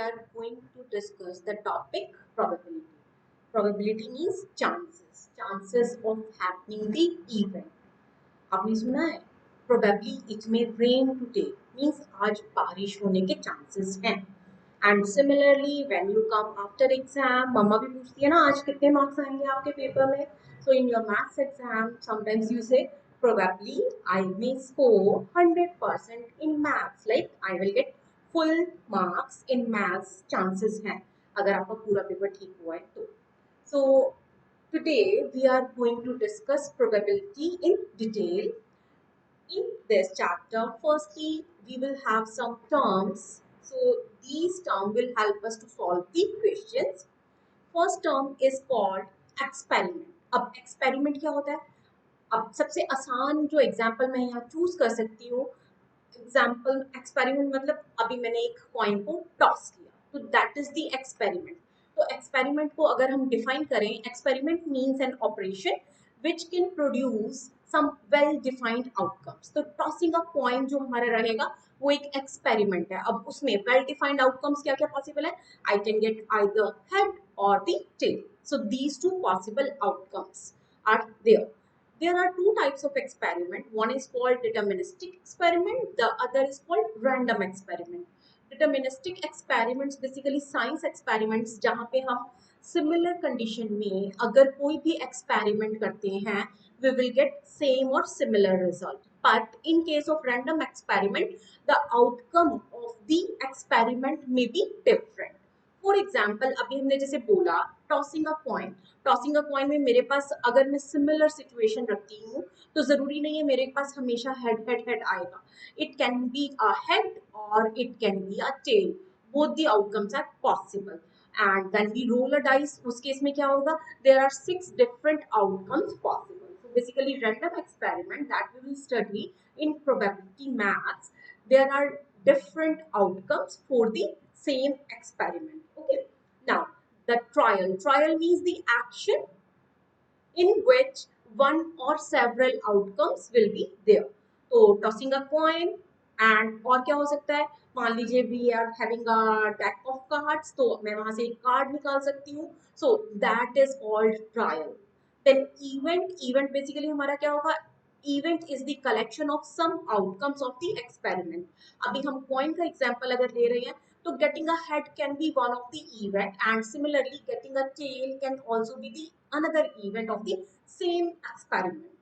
are going to discuss the topic probability. Probability means chances. Chances of happening the event. आपने सुना है probably it may rain today means आज बारिश होने के chances हैं. And similarly when you come after exam, मम्मा भी पूछती है ना आज कितने मार्क्स आएंगे आपके पेपर में. So in your maths exam sometimes you say probably I may score 100% in maths, like I will get full marks in maths chances हैं अगर आपका पूरा पेपर ठीक हुआ है तो. So today we are going to discuss probability in detail. In this chapter, firstly, we will have some terms. So these terms will help us to solve the questions. First term is called experiment. अब experiment क्या होता है? अब सबसे आसान जो example मैं यहाँ चूज कर सकती हूँ, एग्जाम्पल एक्सपेरिमेंट मतलब अभी मैंने एक कॉइन को टॉस किया तो दैट इज द एक्सपेरिमेंट. तो एक्सपेरिमेंट को अगर हम डिफाइन करें, experiment means an operation which can produce some well defined outcomes. तो टॉसिंग अ कॉइन जो हमारा रहेगा वो एक एक्सपेरिमेंट है. अब उसमें वेल डिफाइंड आउटकम्स क्या क्या पॉसिबल है? I can get either head or the tail. So these two possible outcomes are there. There are two types of experiment. One is called deterministic experiment. The other is called random experiment. Deterministic experiments basically science experiments जहाँ पे हम similar condition में अगर कोई भी experiment करते हैं we will get same or similar result. But in case of random experiment, the outcome of the experiment may be different. For example अभी हमने जैसे बोला tossing a coin. Tossing a coin में मेरे पास अगर मैं सिमिलर सिचुएशन रखती हूँ तो जरूरी नहीं है मेरे पास हमेशा हेड हेड हेड आएगा. It can be a head और it can be a tail. Both the outcomes are possible. And when we roll a dice उस केस में क्या होगा? There are 6 different outcomes possible. So basically random experiment that we will study in probability maths, there are different outcomes for the same experiment. Okay. Now, the trial. Trial means the action in which one or several outcomes will be there. तो tossing a coin and और क्या हो सकता है? मान लीजिए we are having a deck of cards, तो मैं वहां से एक कार्ड निकाल सकती हूँ. So that is called trial. Then event. Event basically हमारा क्या होगा? Event is the collection of some outcomes of the experiment. अभी हम coin का example अगर ले रहे हैं तो getting a head can be one of the event and similarly getting a tail can also be the another event of the same experiment.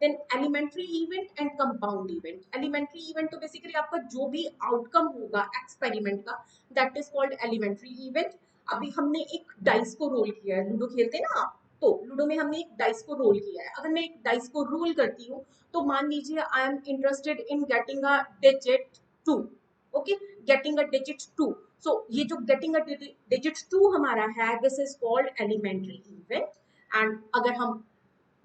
Then elementary event and compound event. Elementary event तो basically आपका जो भी outcome होगा experiment का that is called elementary event. अभी हमने एक dice को रोल किया है, लूडो खेलते हैं ना आप, तो लूडो में हमने एक डाइस को रोल किया है. अगर मैं एक डाइस को रोल करती हूँ तो मान लीजिए I am interested in getting a digit 2. Okay, getting a digit 2. So ये जो गेटिंग अ डिजिट 2 हमारा है this is called elementary event. And अगर हम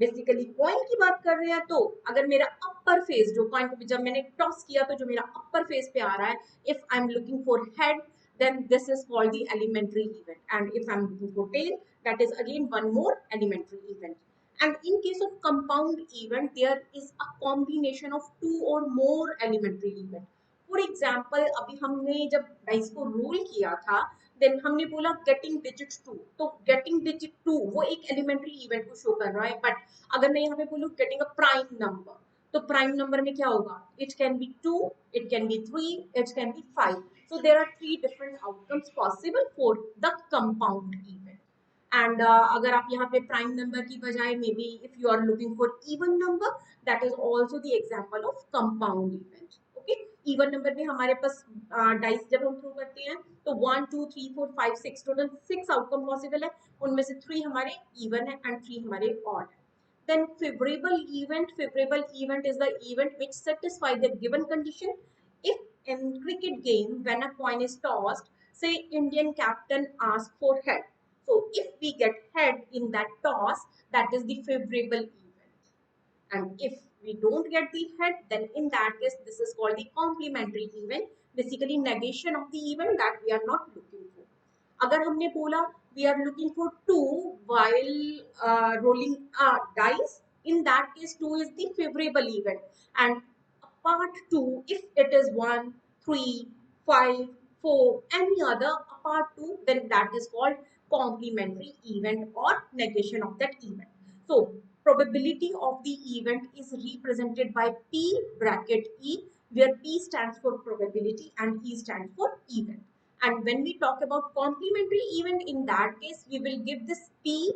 बेसिकली कॉइन की बात कर रहे हैं तो अगर मेरा अपर फेस जो कॉइन को जब मैंने टॉस किया तो जो मेरा अपर फेस पे आ रहा है, if I am looking for head then this is called the elementary event, and if I'm looking for tail that is again one more elementary event. And in case of compound event there is a combination of two or more elementary event. For example अभी हमने जब dice को roll किया था then हमने बोला getting digit 2, तो getting digit 2 वो एक एलिमेंट्री इवेंट को शो कर रहा है. बट अगर मैं यहाँ पे बोलूँ गेटिंग अ प्राइम नंबर, तो प्राइम नंबर में क्या होगा? It can be 2, it can B 3, it can B 5. So there are 3 different outcomes possible for the compound event. And अगर आप यहाँ पे prime number की बजाय maybe if you are looking for even number, that is also the example of compound event. Okay, even number में हमारे पास dice जब हम throw करते हैं तो 1 2 3 4 5 6 total 6 outcome possible है. उनमें से 3 हमारे even है and 3 हमारे odd है. Then favorable event is the event which satisfy the given condition. If in cricket game when a coin is tossed, say Indian captain asks for head, so if we get head in that toss that is the favorable event. And if we don't get the head then in that case this is called the complementary event, basically negation of the event that we are not looking for. अगर हमने बोला we are looking for 2 while rolling dice, in that case 2 is the favorable event. And part 2 if it is 1 3 5 for any other apart to, then that is called complementary event or negation of that event. So probability of the event is represented by P bracket E, where P stands for probability and E stands for event. And when we talk about complementary event, in that case we will give this P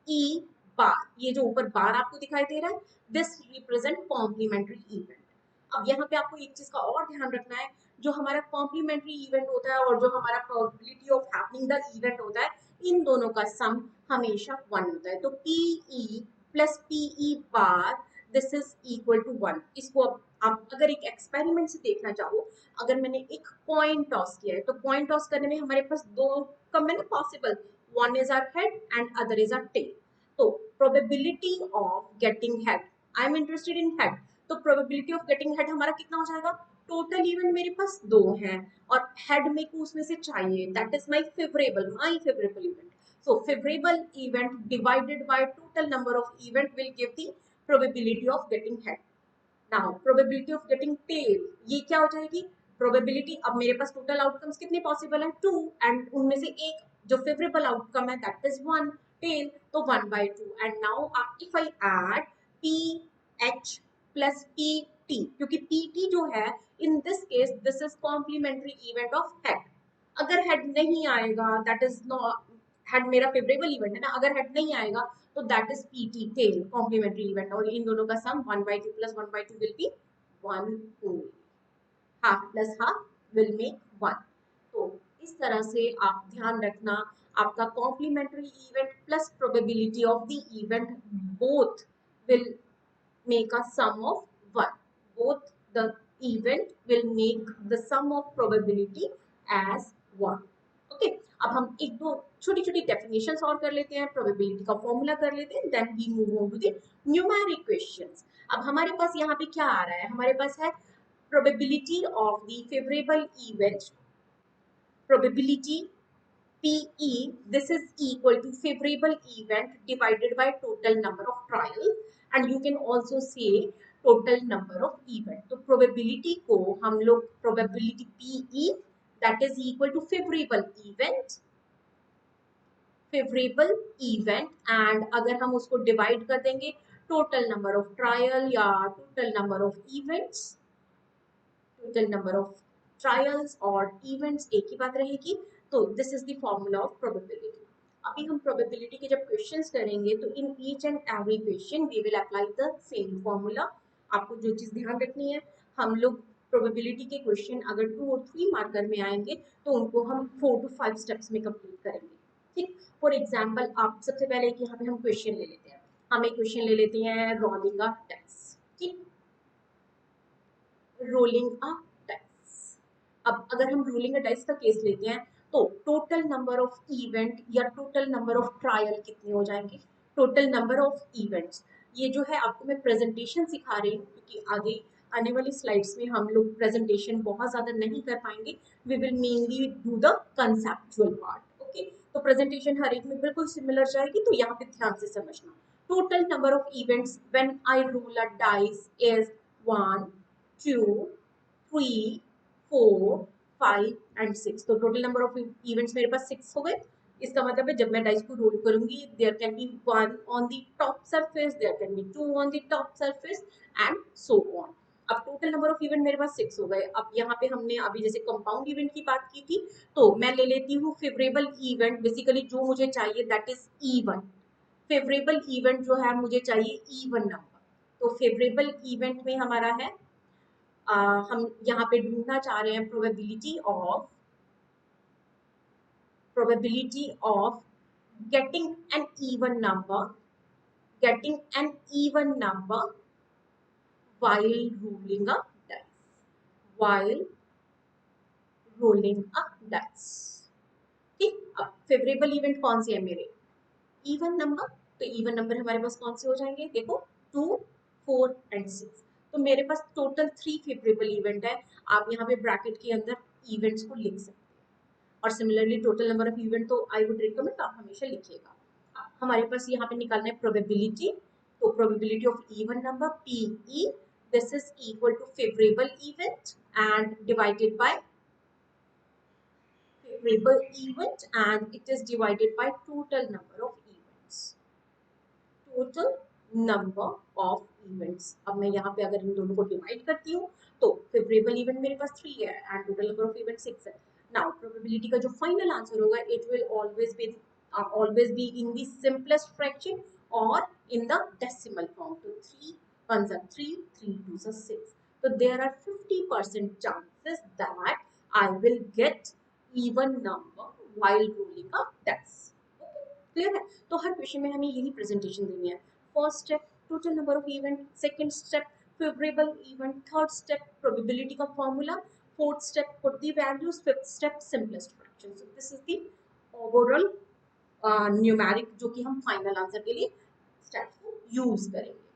E bar. ये जो ऊपर बार आपको दिखाई दे रहा है, this represent complementary event. अब यहाँ पे आपको एक चीज का और ध्यान रखना है, जो हमारा कॉम्प्लीमेंट्री इवेंट होता है और जो हमारा probability of happening the event होता है, इन दोनों का सम हमेशा 1 होता है. तो PE plus PE bar this is equal to 1. इसको आप अगर एक एक्सपेरिमेंट से देखना चाहो, अगर मैंने एक कॉइन टॉस किया है, तो कॉइन टॉस करने में हमारे पास दो कम है ना possible, one is our head and other is our tail. तो probability of getting head, I am interested in head, तो प्रोबेबिलिटी ऑफ गेटिंग हेड हमारा कितना हो जाएगा, टोटल इवेंट मेरे पास 2 हैं और हेड मेरे को उसमें से चाहिए, that is my favourable event. So favourable event divided by total number of event will give the probability of getting head. Now probability of getting tail, ये क्या हो जाएगी, प्रोबेबिलिटी, अब मेरे पास टोटल आउटकम्स कितने पॉसिबल हैं, 2, एंड उनमें से एक जो फेवरेबल आउटकम है दैट इज 1, टेल, तो 1/2. And now if I add P H plus P T, क्योंकि पी टी जो है in this case this is complementary event of head. अगर हेड नहीं आएगा दैट इज नॉट, हेड मेरा favourable event है ना, अगर हेड नहीं आएगा तो that is PT tail complementary event, और इन दोनों का sum 1/2 plus 1/2 will be 1 only. Half plus half will make 1. तो इस तरह से आप ध्यान रखना, आपका complementary event plus probability of the event both will make a sum of 1. Both the event will make the sum of probability as 1. Okay. अब हम एक दो छोटी छोटी डेफिनेशंस और कर लेते हैं, प्रोबेबिलिटी का फॉर्मूला कर लेते हैं, then we move on to the numeric questions. अब हमारे पास यहाँ पे क्या आ रहा है, हमारे पास है probability of the favorable event, probability PE, this is equal to favorable event divided by total number of trials, and you can also say total number of event. तो probability को हम लोग probability PE that is equal to favorable event, and अगर हम उसको divide कर देंगे total number of trial या total number of events, total number of trials और इवेंट्स एक ही बात रहेगी. तो this is the formula of probability. अभी हम प्रोबेबिलिटी के जब क्वेश्चंस करेंगे तो in each and every question we will apply the same formula. आपको जो चीज ध्यान रखनी है, हम लोग प्रोबेबिलिटी के क्वेश्चन अगर 2 और 3 मार्कर में आएंगे तो उनको हम 4 to 5 स्टेप्स में कंप्लीट करेंगे. ठीक. फॉर एग्जाम्पल आप सबसे पहले यहाँ पे हम क्वेश्चन ले लेते हैं, हम एक क्वेश्चन ले लेते हैं रोलिंग अ डाइस. ठीक, रोलिंग अ डाइस. अब अगर हम रोलिंग अ डाइस का केस लेते हैं तो टोटल नंबर ऑफ इवेंट या टोटल नंबर ऑफ ट्रायल कितने हो जाएंगे, टोटल नंबर ऑफ इवेंट्स. ये जो है आपको मैं प्रेजेंटेशन सिखा रही हूँ क्योंकि आगे आने वाली स्लाइड्स में हम लोग प्रेजेंटेशन बहुत ज्यादा नहीं कर पाएंगे, we will mainly do the conceptual part. Okay, तो प्रेजेंटेशन हर एक में बिल्कुल सिमिलर जाएगी, तो यहाँ पे ध्यान से समझना. Total number of events when I roll a dice is 1 2 3 4 5 and 6. तो टोटल नंबर ऑफ इवेंट्स मेरे पास 6 हो गए. इसका मतलब है जब मैं डाइस को रोल करूंगी there can be 1 on the top surface, there can be 2 on the top surface and so on. अब टोटल नंबर ऑफ इवेंट मेरे पास 6 हो गए. अब यहाँ पे हमने अभी जैसे कंपाउंड इवेंट की बात की थी, तो मैं ले लेती हूँ फेवरेबल इवेंट. बेसिकली जो मुझे चाहिए that is E1. Favourable event जो है मुझे चाहिए E1 नंबर. तो फेवरेबल इवेंट में हमारा है हम यहाँ पे ढूंढना चाह रहे हैं probability of getting an even number while rolling a dice, while rolling a dice. ठीक. अब फेवरेबल इवेंट कौन से है मेरे, इवन नंबर. तो इवन नंबर हमारे पास कौन से हो जाएंगे, देखो 2 4 एंड 6. तो मेरे पास टोटल 3 फेवरेबल इवेंट है. आप यहाँ पे ब्रैकेट के अंदर इवेंट्स को लिख सकते हैं, और similarly total number of event तो आई वुड रिकमेंड आप हमेशा लिखिएगा. हमारे पास यहाँ पे निकालना है प्रोबेबिलिटी. तो probability of even number PE, this is equal to favourable event and divided by favorable event and it is divided by total number of events. Total number of events. अब मैं यहाँ पे अगर इन दोनों को डिवाइड करती हूँ तो फेवरेबल इवेंट मेरे पास 3 है and total number of event 6 है। नाउ प्रोबेबिलिटी का जो फाइनल आंसर होगा it will always be in the simplest fraction और इन द डेसिमल फॉर्म। तो 3 1s are 3, 3 2s are 6. So there are 50% chances that I will get even number while rolling a dice. Clear है? तो हर question में हमें यही presentation देनी है। First step total number of event, second step favourable event, third step probability का formula, fourth step put the values, fifth step simplest fraction. So this is the overall numeric जो कि हम final answer के लिए steps को use करेंगे।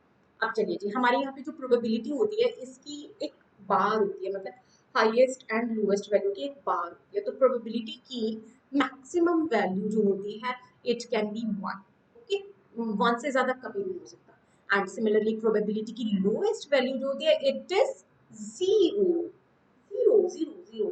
अब चलिए जी, हमारे यहाँ पे जो प्रोबेबिलिटी होती है इसकी एक बार होती है, मतलब हाईएस्ट एंड लोएस्ट वैल्यू की एक बार होती है। तो प्रोबेबिलिटी की मैक्सिमम वैल्यू जो होती है इट कैन बी 1, ओके, 1 से ज्यादा कभी नहीं हो सकता। एंड सिमिलरली प्रोबेबिलिटी की लोएस्ट वैल्यू जो होती है इट इज 0 0 0 0।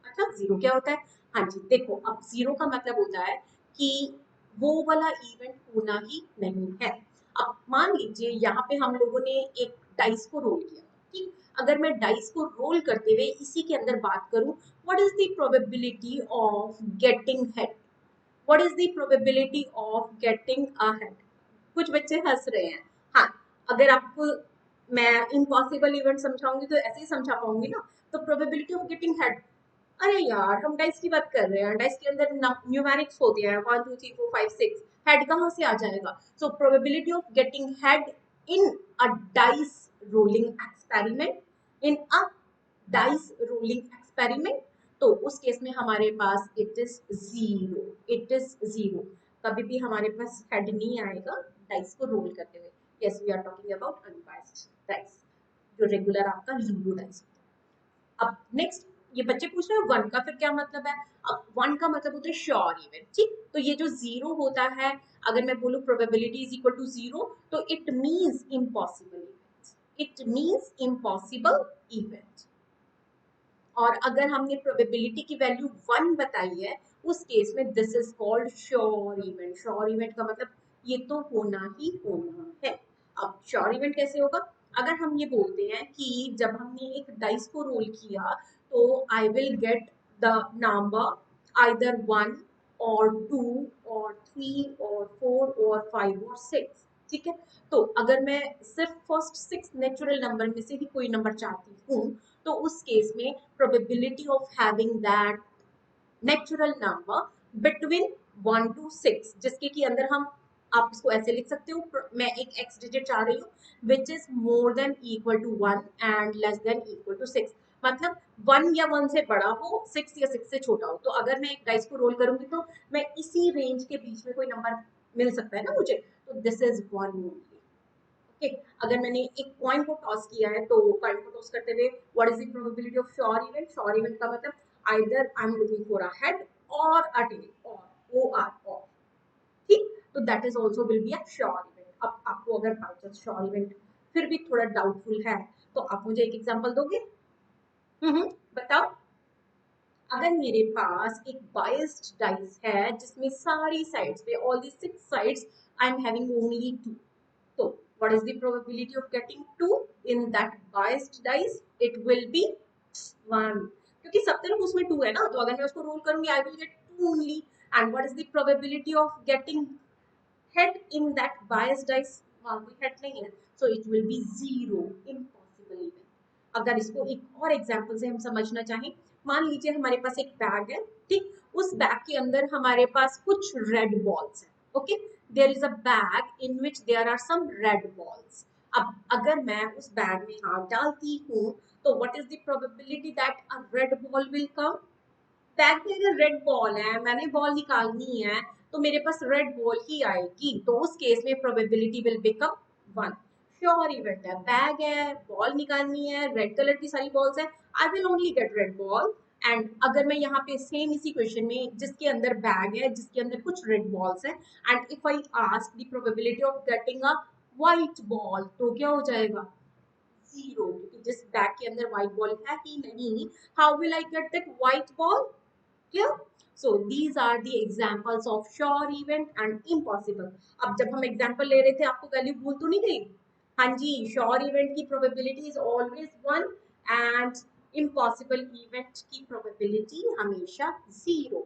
अच्छा, जीरो क्या होता है? हाँ जी, देखो अब जीरो का मतलब होता है कि वो वाला इवेंट होना ही नहीं है। अब मान लीजिए यहाँ पे हम लोगों ने एक डाइस को रोल किया, ठीक? अगर मैं डाइस को रोल करते हुए इसी के अंदर बात करूं, what is the probability of getting head? What is the probability of getting a head? कुछ बच्चे हंस रहे हैं। हाँ, अगर आपको मैं इम्पॉसिबल इवेंट समझाऊंगी तो ऐसे ही समझा पाऊंगी ना। तो प्रोबेबिलिटी ऑफ गेटिंग हेड, अरे यार हम डाइस की बात कर रहे हैं, डाइस के अंदर न्यूमेरिक्स होते हैं 1 2 3 4 5 6, हेड कहाँ से आ जाएगा? So probability of getting head in a dice rolling experiment, in a dice rolling experiment, तो उस केस में हमारे पास it is zero, it is zero. कभी भी हमारे पास हेड नहीं आएगा डाइस को रोल करते हुए। Yes, we are talking about unbiased dice, जो रेगुलर आपका लूडो डाइस। अब नेक्स्ट ये बच्चे पूछ रहे हैं वन का फिर क्या मतलब है? अब वन का मतलब होता है श्योर इवेंट, ठीक? तो ये जो जीरो होता है, अगर मैं बोलूं probability is equal to zero, तो it means impossible event, it means impossible event. और अगर हमने प्रोबेबिलिटी की वैल्यू 1 बताई है उस केस में this is called sure event. Sure event का मतलब ये तो होना ही होना है। अब श्योर इवेंट कैसे होगा? अगर हम ये बोलते हैं कि जब हमने एक डाइस को रोल किया तो I will get the number either 1 और 2 और 3 और 4 और 5 और 6, ठीक है? तो अगर मैं सिर्फ फर्स्ट 6 नेचुरल नंबर में से ही कोई नंबर चाहती हूँ तो उस केस में probability of having that natural number between 1 to 6, जिसके की अंदर हम, आप इसको ऐसे लिख सकते हो, मैं एक x डिजिट चाह रही हूँ which is more than equal to 1 and less than equal to 6, मतलब 1 या 1 से बड़ा हो, 6 या 6 से छोटा हो। तो अगर मैं एक डाइस को रोल करूंगी तो मैं इसी रेंज के बीच में कोई नंबर मिल सकता है ना मुझे, तो दिस इज 1 ओनली। ओके, अगर मैंने एक कॉइन को टॉस किया है तो कॉइन को टॉस करते हुए what is the probability of sure event? Sure event का मतलब either I am looking for a head और अ टेल, और ओ आर और, ठीक? तो that is also will be a sure event. अब आपको अगर बाय चांस श्योर इवेंट फिर भी थोड़ा डाउटफुल है तो आप मुझे एक एग्जांपल दोगे? बताओ। अगर मेरे पास एक बायस्ड डाइस है जिसमें सारी साइड्स पे all the 6 sides I am having only 2, so what is the probability of getting 2 in that biased dice? It will be 1, क्योंकि सब तरफ उसमें 2 है ना, तो अगर मैं उसको रोल करूंगी I will get 2 only. And what is the probability of getting head in that biased dice? वहाँ कोई head नहीं है, so it will be 0, impossible even. अगर इसको एक और एग्जांपल से हम समझना चाहें, मान लीजिए हमारे पास एक बैग है, ठीक? उस बैग के अंदर हमारे पास कुछ रेड बॉल्स हैं, okay? There is a bag in which there are some red balls. अब अगर मैं उस बैग में हाथ डालती हूँ तो what is the probability that a red ball will come? Bag में अगर रेड बॉल है, मैंने बॉल निकालनी है तो मेरे पास रेड बॉल ही आएगी, तो उस केस में probability will become 1। Sure event है, बैग है, बॉल निकालनी है, रेड कलर की सारी बॉल्स है, I will only get red ball. And अगर मैं यहाँ पे सेम इसी क्वेश्चन में जिसके अंदर बैग है, जिसके अंदर कुछ रेड बॉल्स है, and if I ask the probability of getting a white ball, तो क्या हो जाएगा? 0, क्योंकि जिस बैग के अंदर व्हाइट बॉल है ही नहीं, how will I get that white ball? क्या? So these are the examples of sure event and impossible. अब जब हम एग्जाम्पल ले रहे थे आपको वैल्यू भूल तो नहीं गई? हाँ जी, श्योर इवेंट की probability is always 1 and impossible event की प्रोबेबिलिटी हमेशा 0।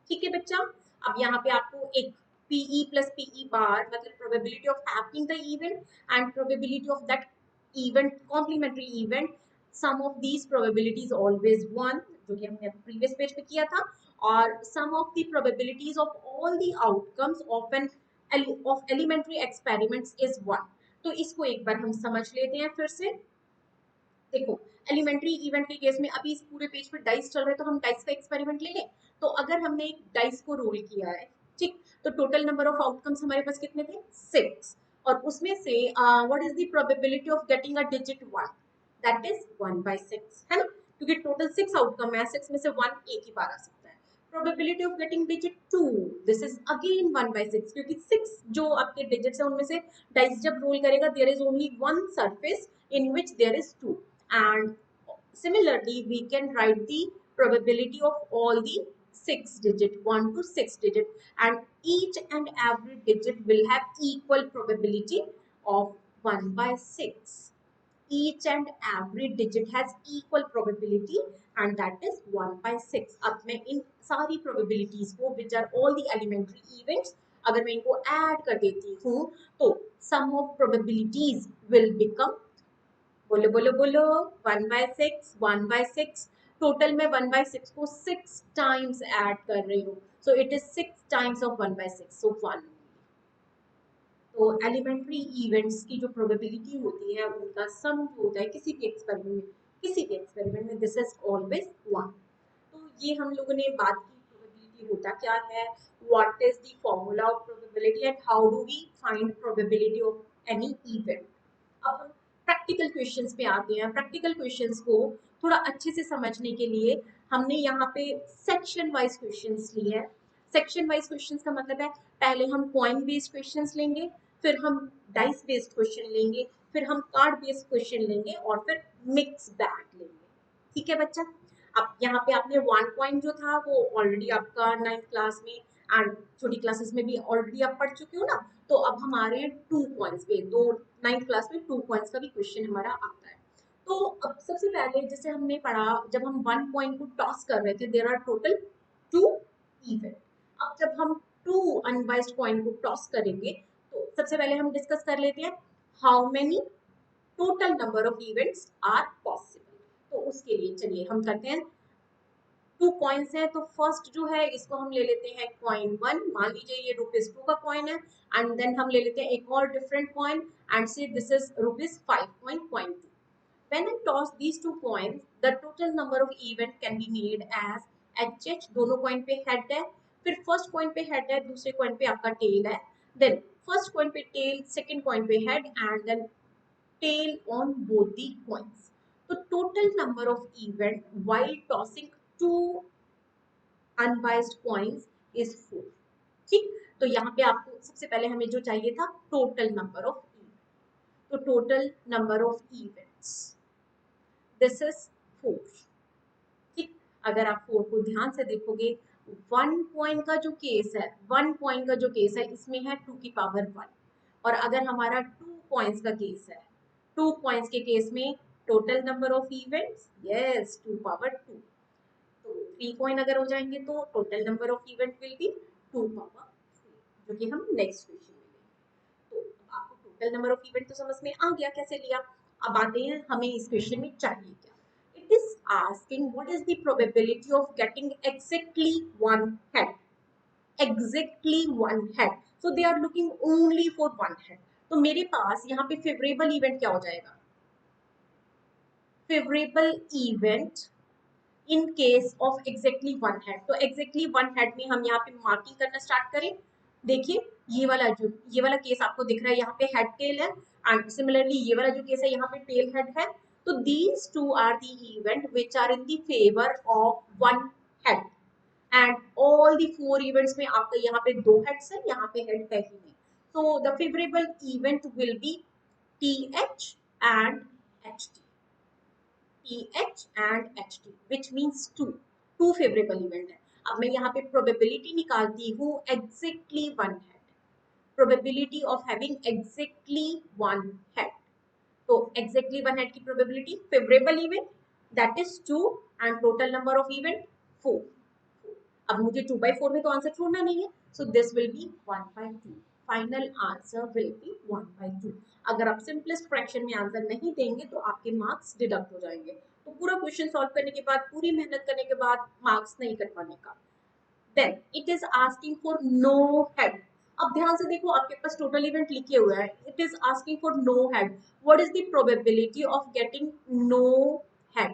ठीक है बच्चा। अब यहाँ पे आपको एक PE प्लस PE बार मतलब probability of happening the event and probability of that event complementary event, sum of these probabilities always 1, जो कि हमने प्रीवियस पेज पे किया था, और sum of the probabilities of all the outcomes of an of elementary experiments is 1। तो इसको एक बार हम समझ लेते हैं फिर से। देखो, एलिमेंट्री इवेंट के केस में अभी इस पूरे पेज पे डाइस चल रहे हैं, तो हम डाइस का एक्सपेरिमेंट ले लें। तो अगर हमने एक डाइस को रोल किया है, ठीक, तो टोटल नंबर ऑफ आउटकम्स हमारे पास कितने थे? 6। और उसमें से what is the probability of getting a digit 1? That is 1/6, है ना, क्योंकि टोटल 6 आउटकम है, 6 में से 1 एक ही बार आ सकता है। Probability of getting digit 2, this is again 1/6, क्योंकि 6 जो आपके डिजिट्स है उनमें से डाइस जब रोल करेगा there is only one surface in which there is 2, and similarly we can write the probability of all the 6 digit 1 to 6 digit, and each and every digit will have equal probability of 1/6. Each and every digit has equal probability and that is 1/6। अब मैं इन सारी probabilities को which are all the elementary events अगर मैं इनको add कर देती हूँ तो sum of probabilities will become, बोलो बोलो बोलो, 1/6 1/6। टोटल में 1/6 को 6 टाइम्स ऐड कर रही हूँ, so it is 6 times of 1/6, सो 1। तो एलिमेंट्री इवेंट्स की जो प्रोबेबिलिटी होती है उनका सम जो होता है किसी भी एक्सपेरिमेंट में दिस इज ऑलवेज 1। तो ये हम लोगों ने बात की प्रोबेबिलिटी होता क्या है, what is the formula of probability and how do we find probability of any event. अब हम प्रैक्टिकल क्वेश्चंस पे आते हैं। प्रैक्टिकल क्वेश्चंस को थोड़ा अच्छे से समझने के लिए हमने यहाँ पे सेक्शन वाइज क्वेश्चंस लिए हैं। सेक्शन वाइज क्वेश्चंस का मतलब है पहले हम कॉइन बेस्ड क्वेश्चंस लेंगे, फिर हम डाइस बेस्ड क्वेश्चन लेंगे, फिर हम कार्ड बेस्ड क्वेश्चन लेंगे और फिर मिक्स बैग लेंगे। ठीक है बच्चा। अब यहाँ पे आपने 1 पॉइंट जो था वो ऑलरेडी आपका 9th क्लास में एंड छोटी क्लासेस में भी ऑलरेडी आप पढ़ चुके हो ना। तो अब हम आ रहे हैं 2 पॉइंट्स पे। तो 9th क्लास में 2 पॉइंट्स का भी क्वेश्चन हमारा आता है। तो अब सबसे पहले जैसे हमने पढ़ा, जब हम 1 पॉइंट को टॉस कर रहे थे देयर आर टोटल 2 इवेंट। अब जब हम 2 अनबाइस्ड पॉइंट को टॉस करेंगे तो सबसे पहले हम डिस्कस कर लेते हैं how many total number of events are possible. तो उसके लिए चलिए हम करते हैं, 2 कॉइन्स हैं तो फर्स्ट जो है इसको हम ले लेते हैं कॉइन 1। मान लीजिए ये ₹2 का कॉइन है एंड देन हम ले लेते हैं एक और डिफरेंट कॉइन एंड से this is ₹5 coin 2। When I toss these 2 coins, the total number of event can be made as HH। दोनों कॉइन पे हेड है, फिर फर्स्ट कॉइन पे हेड है, दूसरे कॉइन पे आपका टेल है, देन फर्स्ट कॉइन पे टेल, सेकंड कॉइन पे head and then tail on both the coins. तो total number of event while tossing 2 unbiased coins is 4। ठीक, तो यहाँ पे आपको सबसे पहले हमें जो चाहिए था टोटल नंबर ऑफ इवेंट। तो total number of events this is 4। ठीक, अगर आप 4 को ध्यान से देखोगे, 1 पॉइंट का जो केस है, 1 पॉइंट का जो केस है इसमें है 2 की पावर 1। और अगर हमारा 2 पॉइंट्स का केस है, 2 पॉइंट्स के केस में total number of events, yes, 2 power 2। तो 3 कॉइन अगर हो जाएंगे तो total number of event will be 2 power 3, जो कि हम नेक्स्ट क्वेश्चन में लेंगे। तो अब आपको टोटल नंबर ऑफ इवेंट तो समझ में आ गया कैसे लिया। अब आते हैं हमें इस क्वेश्चन में चाहिए क्या। It is asking what is the probability of getting exactly one head. Exactly one head, so they are looking only for one head. तो मेरे पास यहाँ पे फेवरेबल इवेंट क्या हो जाएगा, favourable event in case of exactly one head. तो exactly one head में हम यहाँ पे मार्किंग करना स्टार्ट करें। देखिए ये वाला केस आपको दिख रहा है, यहाँ पे हेड टेल है एंड सिमिलरली ये वाला जो केस है यहाँ पे टेल हेड है। तो these two are the event which are in the favour of one head and all the 4 events में आपका यहाँ पे 2 हेड्स है, यहाँ पे हेड है ही नहीं। so the favorable event will be TH and HT, TH and HT, which means two favorable event है। अब मैं यहाँ पे प्रोबेबिलिटी निकालती हूँ exactly one head, probability of having exactly one head. तो एग्जैक्टली वन हेड की probability favourable event that is 2 and total number of event 4। अब मुझे 2/4 में तो आंसर छोड़ना नहीं है, so this will be 1/2। Final answer will B 1/2। अगर आप सिंपलेस्ट फ्रैक्शन में आंसर नहीं देंगे तो आपके मार्क्स डिडक्ट हो जाएंगे। तो पूरा क्वेश्चन सॉल्व करने के बाद, पूरी मेहनत करने के बाद मार्क्स नहीं कटवाने का। Then it is asking for no head. अब ध्यान से देखो, आपके पास टोटल इवेंट लिखे हुए हैं, it is asking for no head. What is the probability of getting no head?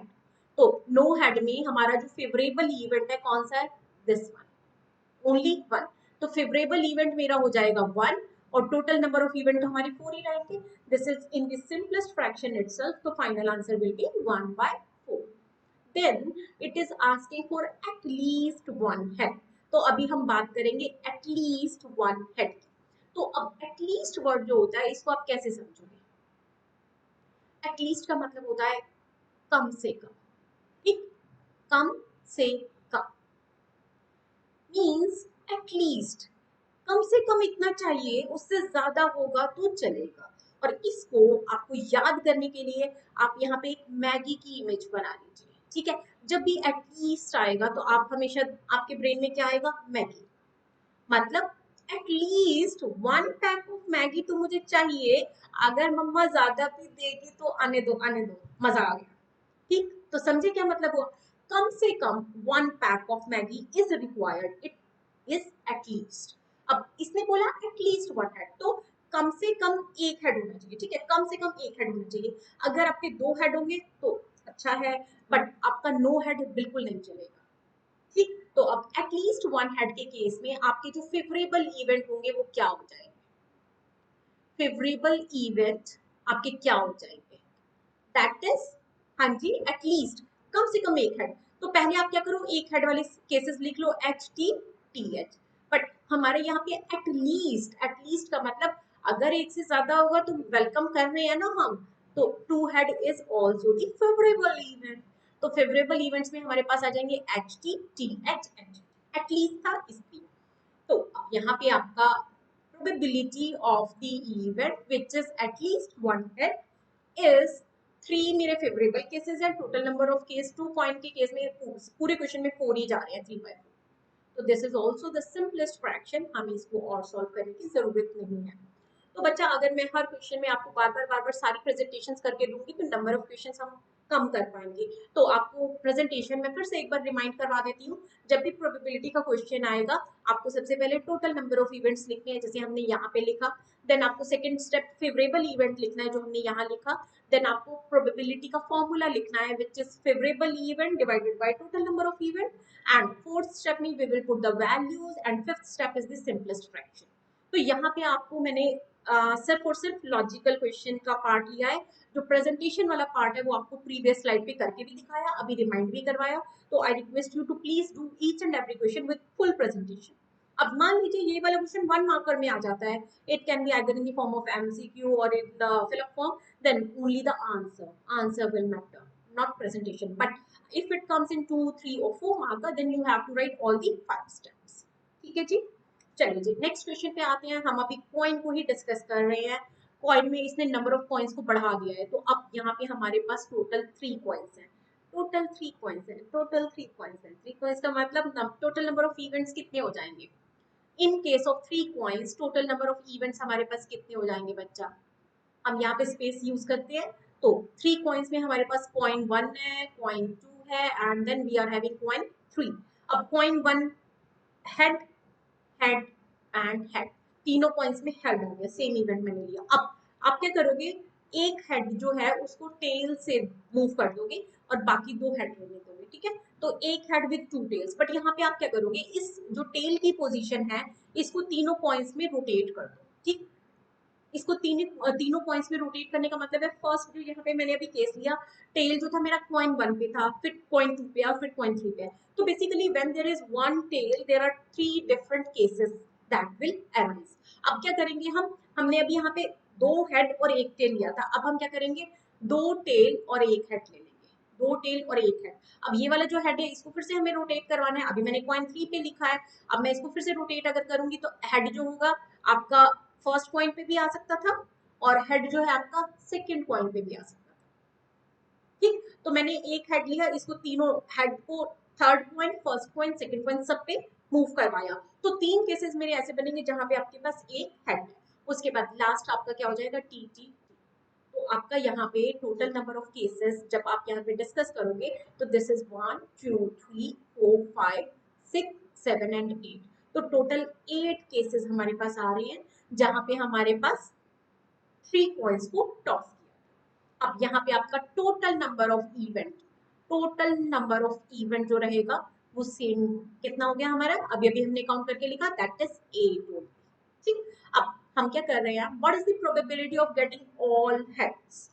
तो नो हेड में हमारा जो फेवरेबल इवेंट है कौन सा है? This one, only one. तो फेवरेबल इवेंट मेरा हो जाएगा 1 और टोटल नंबर ऑफ इवेंट हमारे 4 ही रहेंगे। This is in the simplest fraction itself, तो final answer will be 1/4। Then it is asking for at least one head. तो अभी हम बात करेंगे एट लीस्ट वन हेड की। तो अब एट लीस्ट वर्ड जो होता है इसको आप कैसे समझोगे? एट लीस्ट का मतलब होता है कम से कम, ठीक? कम से कम मीन्स एट लीस्ट, कम से कम इतना चाहिए, उससे ज्यादा होगा तो चलेगा। और इसको आपको याद करने के लिए आप यहाँ पे एक मैगी की इमेज बना लीजिए, ठीक है? जब भी एटलीस्ट आएगा तो आप हमेशा, आपके ब्रेन में क्या आएगा? मैगी। मतलब at least one pack of Maggi तो मुझे चाहिए, अगर मम्मा ज्यादा भी देगी तो आने दो आने दो, मजा आ गया। ठीक, तो समझे क्या मतलब हुआ? कम से कम one pack of Maggi is required, it is at least. अब इसने बोला एटलीस्ट वन हेड, तो कम से कम एक हेड होना चाहिए, ठीक है? कम से कम एक हेड होना चाहिए। अगर आपके 2 हेड होंगे तो अच्छा है, बट आपका नो हेड बिल्कुल नहीं चलेगा, ठीक? तो अब एटलीस्ट वन हेड के केस में आपके जो फेवरेबल इवेंट होंगे वो क्या हो जाएंगे? फेवरेबल इवेंट आपके क्या हो जाएंगे? दैट इज, हाँ जी, एटलीस्ट, कम से कम एक हेड। तो पहले आप क्या करो, एक हेड वाले केसेस लिख लो HTTH। बट हमारे यहाँ पे एटलीस्ट का मतलब अगर एक से ज्यादा होगा तो वेलकम कर रहे हैं ना हम, तो 2 head is also the favourable event. तो फेवरेबल इवेंट्स में हमारे पास आ जाएंगे HTTH, एटलीस्ट था इसलिए। तो यहाँ पे आपका probability of the event which is at least one head is 3। मेरे फेवरेबल केसेस है, total number of case 2 point के केस में पूरे क्वेश्चन में 4 ही जा रहे हैं, 3/4। तो this is also the simplest fraction, हमें इसको और सॉल्व करने की जरूरत नहीं है। तो बच्चा, अगर मैं हर क्वेश्चन में आपको बार बार सारी प्रेजेंटेशन करके दूंगी तो नंबर ऑफ क्वेश्चन हम कम कर पाएंगे। तो आपको प्रेजेंटेशन में फिर से एक बार रिमाइंड करवा देती हूँ, जब भी प्रोबेबिलिटी का क्वेश्चन आएगा आपको सबसे पहले टोटल नंबर ऑफ इवेंट्स लिखने हैं, जैसे हमने यहाँ पे लिखा। देन आपको सेकंड स्टेप फेवरेबल इवेंट लिखना है, जो हमने यहाँ लिखा। देन आपको प्रोबेबिलिटी का फॉर्मूला लिखना है, which is favourable event divided by total number of event. And fourth step में we will put the values, and fifth step is the simplest fraction. तो यहाँ पे आपको मैंने सिर्फ और सिर्फ लॉजिकल क्वेश्चन का पार्ट लिया है। जो प्रेजेंटेशन वाला पार्ट है वो आपको प्रीवियस स्लाइड पे करके भी दिखाया, अभी रिमाइंड भी करवाया। तो I request you to please do each and every question with full presentation. अब मान लीजिए ये वाला क्वेश्चन 1 मार्कर में आ जाता है, it can be either in the form of MCQ और in the fill up form, then only the answer will matter, not presentation. But if it comes in 2, 3 or 4 marker, then you have to write all the 5 steps. ठीक है जी? चलिए जी, next question पे आते हैं। हम अभी coin को ही discuss कर रहे हैं। कॉइन में इसने नंबर ऑफ कॉइन्स को बढ़ा दिया है, तो अब यहाँ पे हमारे पास टोटल 3 कॉइन्स हैं। टोटल 3 कॉइन्स हैं, टोटल 3 कॉइन्स हैं। 3 कॉइन्स का मतलब टोटल नंबर ऑफ इवेंट्स कितने हो जाएंगे? In case of 3 coins total number of events हमारे पास कितने हो जाएंगे बच्चा? हम यहाँ पे स्पेस यूज करते हैं, तो 3 कॉइन्स में हमारे पास कॉइन 1 है, कॉइन 2 है, and then we are having coin 3। अब coin 1 head, head and head, तीनों पॉइंट्स में हेड हो गया, सेम इवेंट मैंने लिया। अब आप क्या करोगे, एक हेड जो है उसको टेल से मूव कर दोगे और बाकी 2 हेड रहने दोगे, ठीक है? तो एक हेड विद 2 टेल्स। बट यहाँ पे आप क्या करोगे, इस जो टेल की पोजीशन है इसको तीनों पॉइंट्स में रोटेट कर दो, ठीक? इसको तीनों पॉइंट्स में रोटेट करने का मतलब है, फर्स्ट जो यहाँ पे मैंने अभी केस लिया, टेल जो था मेरा कॉइन 1 पे था, फिर कॉइन 2 पे और फिर कॉइन 3 पे। तो basically when there is one tail there are 3 different cases that will arise. अब क्या करेंगे हमने अभी यहाँ पे 2 हेड और 1 टेल लिया था, अब हम क्या करेंगे, 2 टेल और 1 हेड ले लेंगे। 2 टेल और 1 हेड। अब ये वाला जो हेड है इसको फिर से हमें रोटेट करवाना है। अभी मैंने कॉइन 3 पे लिखा है, अब मैं इसको फिर से रोटेट अगर करूंगी तो हेड जो होगा आपका फर्स्ट कॉइन पे भी आ सकता था और हेड जो है आपका सेकंड कॉइन पे भी आ सकता था। ठीक, तो मैंने एक हेड लिया, इसको तीनों हेड को third coin, first coin, second coin सब पे मूव करवाया। तो 3 केसेस मेरे ऐसे बनेंगे जहां पे आपके पास एक हेड है। उसके बाद लास्ट आपका क्या हो जाएगा, टी टी। तो आपका यहाँ पे टोटल नंबर ऑफ केसेस जब आप यहाँ पे डिस्कस करोगे तो दिस इज 1 2 3 4 5 6 7 एंड 8। तो टोटल 8 केसेस हमारे पास आ रहे हैं जहां पे हमारे पास 3 कॉइन्स को टॉस किया। अब यहाँ पे आपका टोटल नंबर ऑफ इवेंट जो रहेगा वो सेम कितना हो गया हमारा, अभी अभी हमने काउंट करके लिखा, दैट इज 8। ठीक, अब हम क्या कर रहे हैं, what is the probability of getting all heads.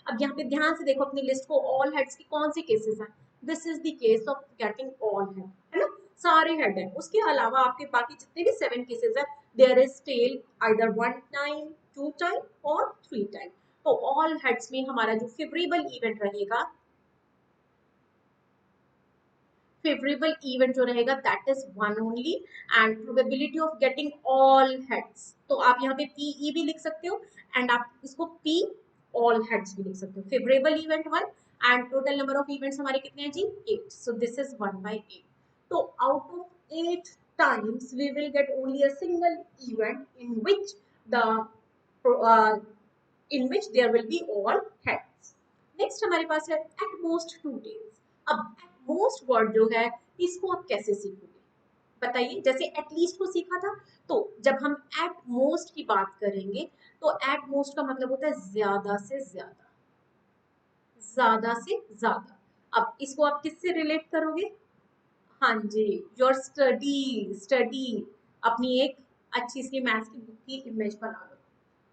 अब यहाँ पे ध्यान से देखो अपनी लिस्ट को, ऑल हेड्स की कौन सी केसेस हैं, this is the case of getting all head, है ना, सारे हेड है। उसके अलावा आपके बाकी जितने भी 7 केसेस है, there is tail either 1 time, 2 time और 3 टाइम। तो ऑल हेड्स में हमारा जो फेवरेबल इवेंट जो रहेगा that is 1 only, and probability of getting all heads, तो आप यहाँ पे पीई भी लिख सकते हो एंड आप इसको पी ऑल हेड्स भी लिख सकते हो। Favourable event 1 and total number of events हमारे कितने हैं जी, 8। सो दिस इज 1/8। तो out of 8 times we will get only a single event in which there will be all heads. Next हमारे पास है at most 2 tails। अब at most वर्ड जो है इसको आप कैसे सीखोगे बताइए। जैसे एटलीस्ट को सीखा था, तो जब हम एट मोस्ट की बात करेंगे तो एट मोस्ट का मतलब होता है ज्यादा से ज्यादा, ज्यादा से ज्यादा। अब इसको आप किससे रिलेट करोगे, हाँ जी, योर स्टडी अपनी एक अच्छी सी मैथ्स की बुक की इमेज बना लो।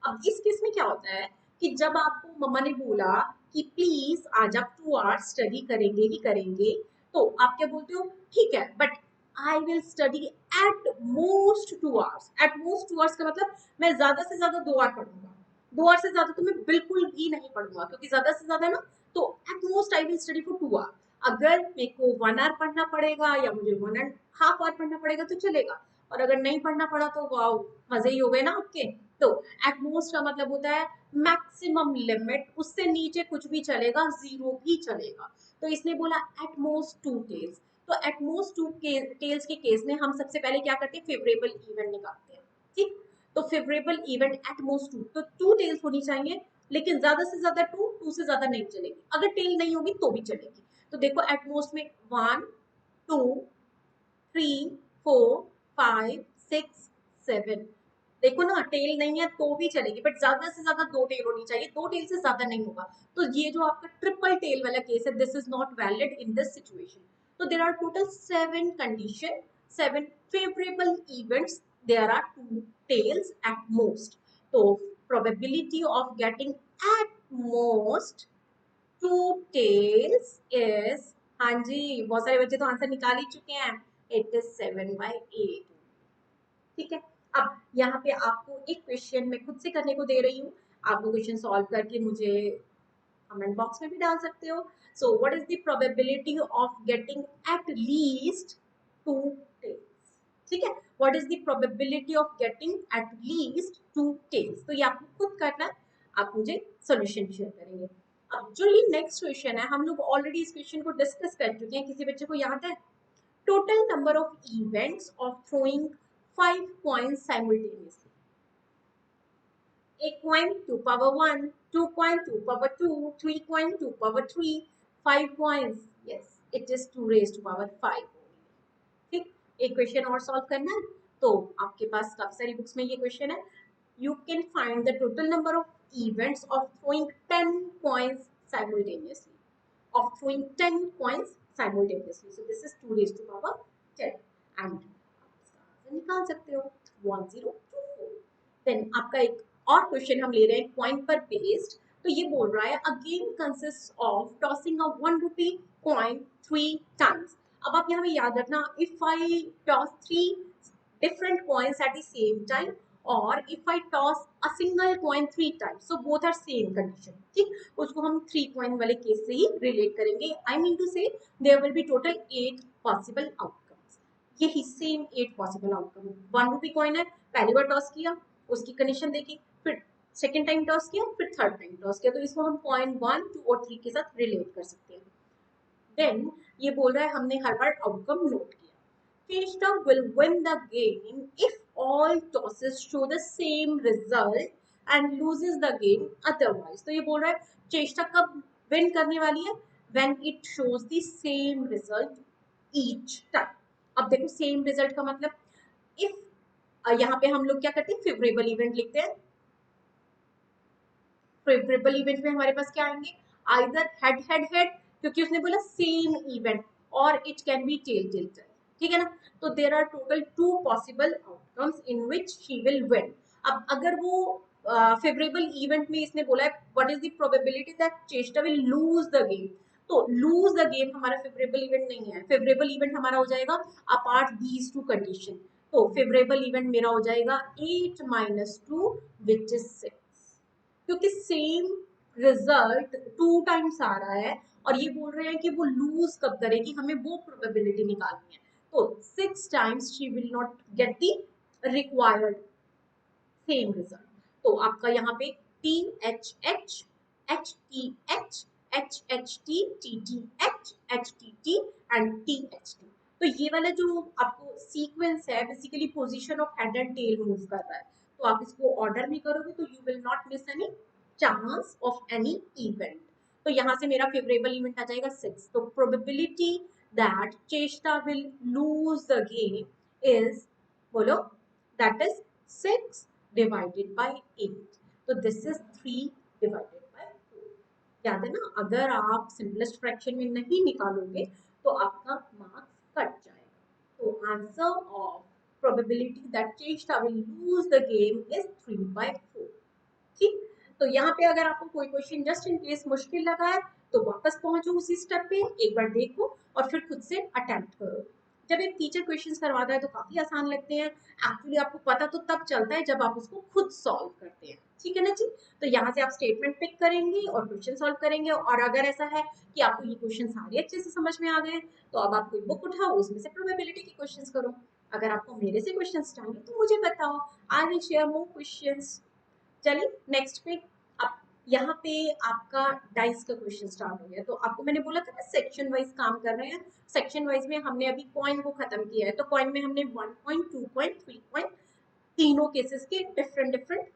अब इस केस में क्या होता है कि जब आपको मम्मा ने बोला कि प्लीज आज आप 2 आवर्स स्टडी करेंगे ही करेंगे, तो आप क्या बोलते हो, ठीक है but I will study eight most 2 hours. Eight most 2 hours का मतलब मैं ज्यादा से ज्यादा 2 आवर पढ़ूंगा, 2 आवर से ज्यादा तो मैं बिल्कुल भी नहीं पढ़ूंगा, क्योंकि ज्यादा से ज्यादा ना, तो at most I will study for 2 hour. अगर मेरे को 1 आवर पढ़ना पड़ेगा या मुझे 1.5 आवर पढ़ना पड़ेगा तो चलेगा, और अगर नहीं पढ़ना पड़ा तो वाओ, मजे ही हो गए ना आपके। तो एट मोस्ट का मतलब होता है मैक्सिमम लिमिट, उससे नीचे कुछ भी चलेगा, जीरो भी चलेगा। तो इसने बोला एट मोस्ट 2 टेल्स। तो एट मोस्ट 2 टेल्स के केस में हम सबसे पहले क्या करते हैं, फेवरेबल इवेंट निकालते हैं। ठीक, तो फेवरेबल इवेंट एट मोस्ट 2, तो 2 टेल्स होनी चाहिए, लेकिन ज्यादा से ज्यादा 2 से ज्यादा नहीं चलेगी। अगर टेल नहीं होगी तो भी चलेगी। तो देखो एट मोस्ट में 1 2 3 4 5 6 7, देखो ना टेल नहीं है तो भी चलेगी, बट ज्यादा से ज्यादा 2 टेल होनी चाहिए, 2 टेल से ज्यादा नहीं होगा। तो ये जो आपका ट्रिपल टेल वाला केस है, this is not valid in this situation. तो there are total 7 condition, 7 favourable events, there are 2 tails at most. तो probability of getting at most 2 tails is, हाँ जी बहुत सारे बच्चे तो आंसर निकाल ही चुके हैं, इट इज 7/8। ठीक है, अब यहाँ पे आपको एक क्वेश्चन मैं खुद से करने को दे रही हूँ, आपको क्वेश्चन सॉल्व करके मुझे कमेंट बॉक्स में भी डाल सकते हो। So what is the probability of getting at least 2 tails। ठीक है, what is the probability of getting at least 2 tails। तो ये आपको खुद करना है, आप मुझे सोल्यूशन शेयर करेंगे। अब जो ये नेक्स्ट क्वेश्चन है, हम लोग ऑलरेडी इस क्वेश्चन को डिस्कस कर चुके हैं, किसी बच्चे को याद है, total number of events of throwing 5 coins simultaneously। एक coin 2 power 1, 2 coin 2 power 2, 3 coin 2 power 3, 5 coins, yes it is 2 raised to power 5। ठीक, एक क्वेश्चन और सॉल्व करना है, तो आपके पास काफी सारी बुक्स में ये क्वेश्चन है। You can find the total number of events of throwing 10 coins simultaneously. Of throwing 10 coins simultaneously. So this is 2 raised to power 10. And आप इसका आंसर निकाल सकते हो 1024। देन आपका एक और क्वेश्चन हम ले रहे हैं कॉइन पर बेस्ड। तो ये बोल रहा है a game consist of tossing a 1 rupee coin 3 times। अब आप यहाँ पे याद रखना, if I toss 3 different coins at the same time, और if I toss a single coin 3 times, so both are same condition, ठीक, उसको हम 3 कॉइन वाले केस से ही रिलेट करेंगे। I mean to say there will be total 8 possible outcomes, यही same 8 possible outcome. 1 rupee coin है, पहली बार टॉस किया, उसकी कंडीशन देखी, फिर सेकेंड टाइम टॉस किया, फिर थर्ड टाइम टॉस किया, तो इसको हम कॉइन 1, 2 और 3 के साथ रिलेट कर सकते हैं। देन ये बोल रहा है हमने हर बार आउटकम नोट किया। Cheshta will win the game if all tosses show the same result and loses the game otherwise. तो ये बोल रहा है चेष्टा कब विन करने वाली है, when it shows the same result each time. अब देखो सेम रिजल्ट का मतलब if यहाँ पे हम लोग क्या करते हैं, फेवरेबल इवेंट लिखते हैं। फेवरेबल इवेंट में हमारे पास क्या आएंगे, आइदर हेड हेड हेड, क्योंकि उसने बोला सेम इवेंट, और it can be tail tail tail, ठीक है ना। तो there are total 2 possible outcomes in which she will win. अब अगर वो फेवरेबल इवेंट में इसने बोला है what is the probability that Cheshta will lose the game, तो लूज द गेम हमारा फेवरेबल इवेंट नहीं है। फेवरेबल इवेंट हमारा हो जाएगा अपार्ट दीज 2 कंडीशन, तो फेवरेबल इवेंट मेरा हो जाएगा 8 - 2 विच इज 6, क्योंकि सेम रिजल्ट 2 टाइम्स आ रहा है और ये बोल रहे हैं कि वो लूज कब करेगी, हमें वो प्रोबेबिलिटी निकालनी है। तो 6 times she will not get the required same result. तो आपका यहाँ पे THH, HTH, HHT, TTH, HTT and THT, तो ये वाला जो आपको सीक्वेंस है basically position of head and tail move कर रहा है, तो आप इसको ऑर्डर में करोगे तो you will not miss any chance of any event. तो यहाँ से मेरा फेवरेबल इवेंट आ जाएगा 6, तो probability that Cheshta will lose the game is, बोलो, दैट इज 6 divided by 8, तो this is 3 divided by 4। याद है ना, अगर आप सिंपलेस्ट फ्रैक्शन में नहीं निकालोगे तो आपका मार्क्स कट जाएगा। तो answer of probability that Cheshta will lose the game is 3/4, ठीक। तो यहाँ पे अगर आपको कोई क्वेश्चन जस्ट इन केस मुश्किल लगा है तो वापस पहुंचो उसी स्टेप पे, एक बार देखो और फिर खुद से अटेम्प्ट करो। जब एक टीचर क्वेश्चंस करवाता है तो काफी आसान लगते हैं, एक्चुअली आपको पता तो तब चलता है जब आप उसको खुद सॉल्व करते हैं, ठीक है ना जी। तो यहाँ से आप स्टेटमेंट पिक करेंगे और क्वेश्चन सॉल्व करेंगे, और अगर ऐसा है कि आपको ये क्वेश्चन सारे अच्छे से समझ में आ गए तो अब आप कोई बुक उठाओ, उसमें से प्रोबेबिलिटी के क्वेश्चंस करो। अगर आपको मेरे से क्वेश्चंस चाहिए तो मुझे बताओ, I will share more questions. चलिए नेक्स्ट पे, अब यहाँ पे आपका डाइस का क्वेश्चन स्टार्ट हो गया। तो आपको मैंने बोला था ना सेक्शन वाइज काम कर रहे हैं, सेक्शन वाइज में हमने अभी कॉइन को खत्म किया है, तो कॉइन में हमने 1 कॉइन, 2 कॉइन, 3 कॉइन, तीनों केसेस के डिफरेंट डिफरेंट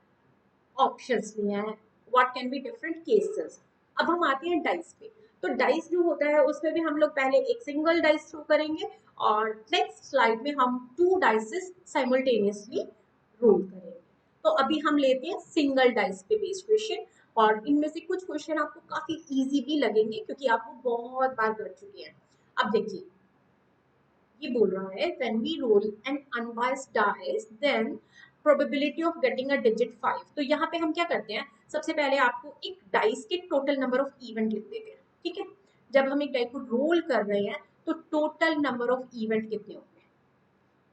ऑप्शंस लिए हैं, what can be different cases. अब हम आते हैं डाइस पे। तो डाइस जो होता है उसमें भी हम लोग पहले एक सिंगल डाइस थ्रो करेंगे और नेक्स्ट स्लाइड में हम 2 डाइसेस साइमल्टेनियसली रोल करेंगे। तो अभी हम लेते हैं सिंगल डाइस पे बेस्ड क्वेश्चन, और इनमें से कुछ क्वेश्चन आपको काफी इजी भी लगेंगे क्योंकि आप वो बहुत बार कर चुके हैं। अब देखिए ये बोल रहा है when we roll an unbiased dice then probability of getting a digit 5। तो यहाँ पे हम क्या करते हैं, सबसे पहले आपको एक डाइस के टोटल नंबर ऑफ इवेंट लिख देते हैं, ठीक है। जब हम एक डाइस को रोल कर रहे हैं तो टोटल नंबर ऑफ इवेंट कितने होंगे,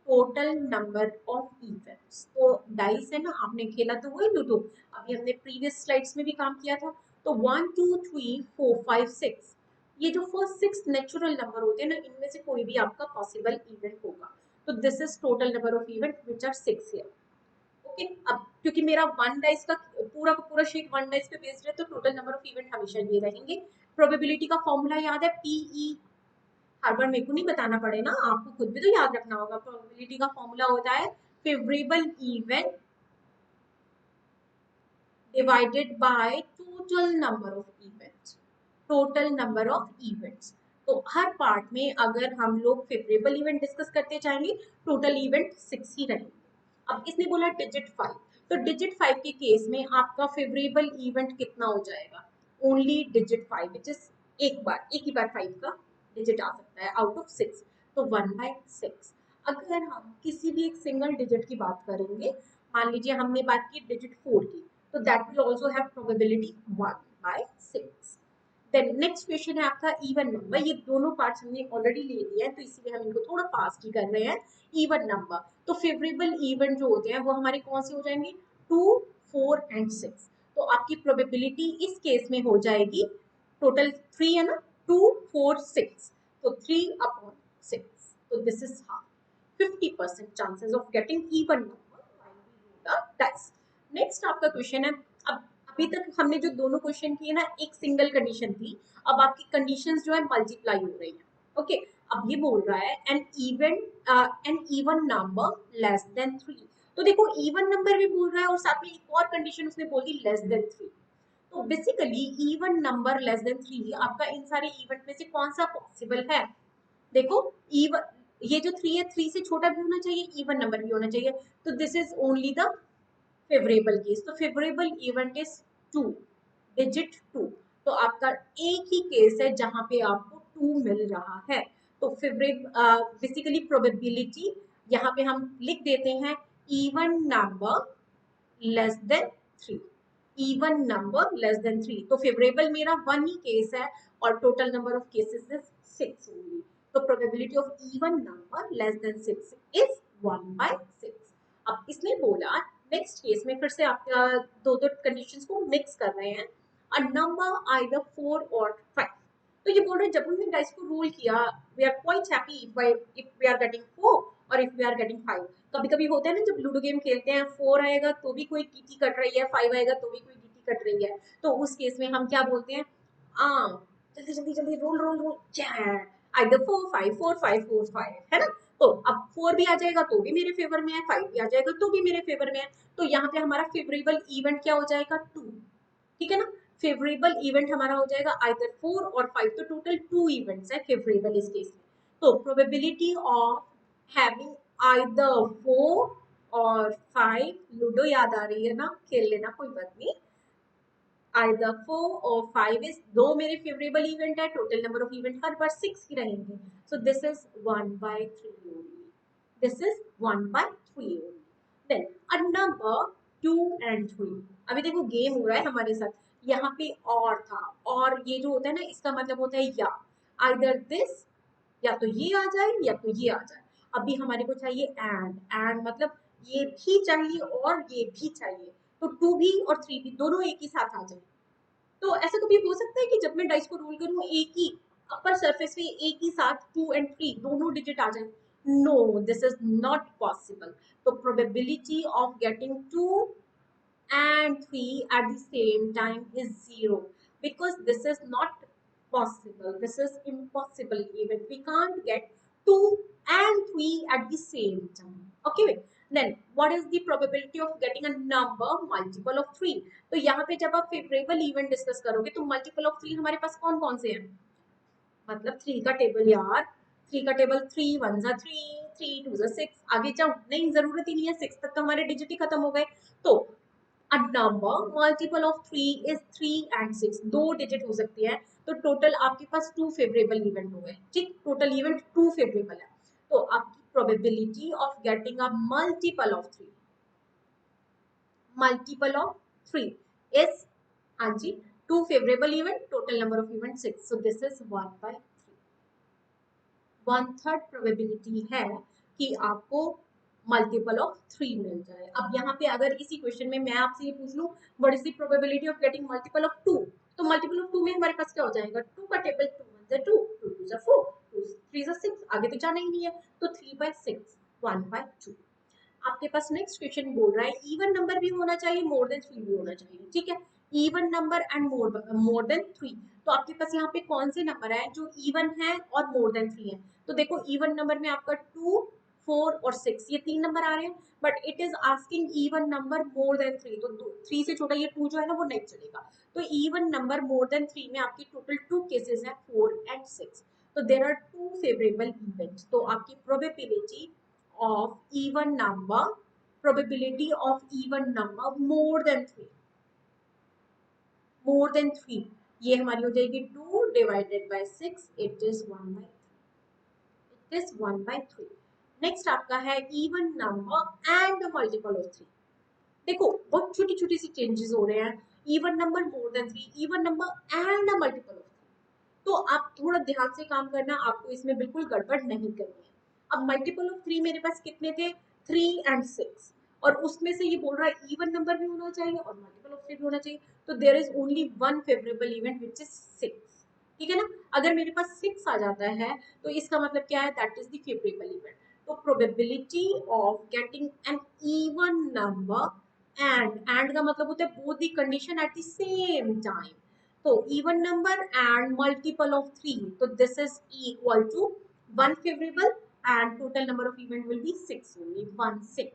टोटल नंबर ऑफ इवेंट्स। तो डाइस है ना, आपने खेला तो वही लूडो, अभी हमने प्रीवियस स्लाइड्स में भी काम किया था। तो 1 2 3 4 5 6, ये जो फर्स्ट 6 नेचुरल नंबर होते हैं ना, इनमें से कोई भी आपका पॉसिबल इवेंट होगा। तो this is total number of event which are 6 here, okay. अब क्योंकि मेरा वन डाइस का पूरा शीट वन डाइस पे बेस्ड है तो टोटल नंबर ऑफ इवेंट हमेशा ये रहेंगे। प्रोबेबिलिटी का फॉर्मूला याद है, पीई, हर बार मेरे को नहीं बताना पड़े ना, आपको खुद भी तो याद रखना होगा। प्रोबेबिलिटी का फॉर्मूला होता है favourable event divided by total number of events, total number of events. तो हर पार्ट में अगर हम लोग फेवरेबल इवेंट डिस्कस करते जाएंगे टोटल इवेंट 6 ही रहेंगे। अब इसने बोला डिजिट 5, तो डिजिट 5 के केस में आपका फेवरेबल इवेंट कितना हो जाएगा, ओनली डिजिट 5 विच इज एक ही बार 5 का डिजिट आ सकता है आउट ऑफ 6, तो 1/6। अगर हम किसी भी एक सिंगल डिजिट की बात करेंगे, मान लीजिए हमने बात की डिजिट 4 की, तो that will also have probability 1/6। Then next question है आपका इवन नंबर। ये दोनों पार्ट्स हमने ऑलरेडी ले लिया है तो इसीलिए हम इनको थोड़ा फास्ट ही कर रहे हैं। इवन नंबर, तो फेवरेबल इवन जो होते हैं वो हमारे कौन से हो जाएंगे, 2, 4 एंड 6। तो आपकी प्रोबेबिलिटी इस केस में हो जाएगी, टोटल 3 है ना, 2, 4, 6, तो 3/6, तो this is half 50% chances of getting even number while we do the test. Next आपका क्वेश्चन है, अब अभी तक हमने जो दोनों क्वेश्चन किए ना, एक सिंगल कंडीशन थी, अब आपकी कंडीशंस जो है मल्टीप्लाई हो रही है। ओके, अब ये बोल रहा है an even number less than 3। तो देखो इवन नंबर भी बोल रहा है और साथ में एक और कंडीशन उसने बोली लेस देन 3। तो basically even number less than 3 आपका इन सारे इवेंट में से कौन सा पॉसिबल है। देखो इवन, ये जो 3 है 3 से छोटा भी होना चाहिए, इवन नंबर भी होना चाहिए, तो this is only the favourable case. तो फेवरेबल इवेंट इज 2, डिजिट 2। तो आपका एक ही केस है जहां पे आपको 2 मिल रहा है। तो बेसिकली प्रोबेबिलिटी यहाँ पे हम लिख देते हैं even number less than 3, even number less than 3। तो फेवरेबल मेरा 1 ही केस है और total number of cases is 6 only. तो probability of even number less than 6 is 1/6। अब इसने बोला नेक्स्ट केस में फिर से आप दो दो कंडीशंस को मिक्स कर रहे हैं, अ नंबर आइदर 4 और 5। तो ये बोल रहे हैं जब हमने डाइस को रोल किया, we are quite happy if we are getting 4 और इफ वी आर गेटिंग 5। कभी कभी होता है ना जब लूडो गेम खेलते हैं 4 आएगा तो भी कोई टीटी कट रही है, 5 आएगा तो भी कोई टीटी कट रही है, तो उस केस में हम क्या बोलते हैं, आ जल्दी जल्दी जल्दी रोल रोल रोल, आइदर 4 5 4 5 4 5, है ना। तो अब 4 भी आ जाएगा तो भी मेरे फेवर में है, 5 भी आ जाएगा तो भी मेरे फेवर में है। तो यहाँ पे हमारा फेवरेबल इवेंट क्या हो जाएगा, 2, ठीक है ना। फेवरेबल इवेंट हमारा हो जाएगा आइदर 4 और 5, तो टोटल 2 इवेंट्स है फेवरेबल इस केस में। तो प्रोबेबिलिटी ऑफ हैविंग आइदर 4 और 5, लूडो याद आ रही है ना, खेल लेना कोई बात नहीं। आइदर 4 और 5 इज, दो मेरे फेवरेबल इवेंट है, टोटल नंबर ऑफ इवेंट हर बार 6 ही रहेंगे, so this is 1/3 only, this is 1/3 only. Then a number 2 and 3, अभी देखो गेम हो रहा है हमारे साथ, यहाँ पे और था, और ये जो होता है ना इसका मतलब होता है या, आइदर दिस, या तो ये आ जाए या तो ये आ जाए। अभी हमारे को चाहिए एंड मतलब ये भी चाहिए और ये भी चाहिए, तो 2 भी और 3 भी दोनों एक ही साथ आ जाए। तो ऐसा कभी हो सकता है कि जब मैं डाइस को रोल करूं एक ही अपर सरफेस पे एक ही साथ 2 and 3 दोनों डिजिट आ जाए, no this is not possible. तो probability of getting 2 and 3 at the same time is 0, because this is not possible, this is impossible, even we can't get 2 and 3 at the same time. Okay, then what is the probability of getting a number multiple of 3? तो यहाँ पे जब आप favourable event discuss करोगे तो multiple of 3 हमारे पास कौन कौन से हैं, मतलब 3 का टेबल यार, 3 का टेबल 3 1 जा 3, 3 2 जा 6, आगे जाओ नहीं, जरूरत ही नहीं है, 6 तक तो हमारे डिजिट ही खत्म हो गए। तो a number multiple of 3 is 3 and 6, दो डिजिट हो सकती है, तो टोटल आपके पास 2 फेवरेबल इवेंट हो गए, ठीक, टोटल इवेंट 2 फेवरेबल है। तो आपकी probability of getting a multiple of 3 is, हाँ जी, 2 favourable event, total number of event 6, so this is 1/3। 1/3 probability है कि आपको मल्टीपल ऑफ 3 मिल जाए। अब यहाँ पे अगर इसी क्वेश्चन में मैं आपसे ये पूछ लूं what is the probability of getting multiple of 2, तो मल्टीपल ऑफ 2 में हमारे पास क्या हो जाएगा, 2 का टेबल 2 1 जा 2, 2 2 जा 4, 2 3 जा 6, आगे तो जाना ही नहीं है, तो 3/6, 1/2। आपके पास नेक्स्ट क्वेश्चन बोल रहा है इवन नंबर भी होना चाहिए, मोर देन 3 भी होना चाहिए, ठीक है, even number and more than 3। तो आपके पास यहाँ पे कौन से नंबर है जो इवन है और मोर देन 3 है, तो देखो इवन नंबर में आपका 2 4 और 6 ये 3 नंबर आ रहे हैं, but it is asking even number more than 3, तो 3 से छोटा ये 2 जो है ना वो नहीं चलेगा। तो इवन नंबर मोर देन 3 में आपकी टोटल 2 केसेस है 4 and 6, तो देर आर 2 फेवरेबल इवेंट्स। तो आपकी probability of even number, probability of even number more than 3, ये हमारी हो जाएगी 2 divided by 6, it is 1/3। Next आपका है even number and a multiple of 3। देखो बहुत छोटी छोटी सी चेंजेस हो रहे हैं, even number more than 3, even number and a multiple of 3, तो आप थोड़ा ध्यान से काम करना, आपको इसमें बिल्कुल गड़बड़ नहीं करनी है। अब मल्टीपल ऑफ 3 मेरे पास कितने थे, 3 एंड 6, और उसमें से ये बोल रहा है इवन नंबर भी होना चाहिए और मल्टीपल ऑफ 3 भी होना चाहिए, तो there is only one favourable event which is 6। ठीक है ना, अगर मेरे पास 6 आ जाता है तो इसका मतलब क्या है, that is the favourable event. तो probability of getting an even number, and का मतलब होता है both the condition at the same time, तो even number and multiple of 3, तो this is equal to one favourable and total number of event will be 6 only, 1/6।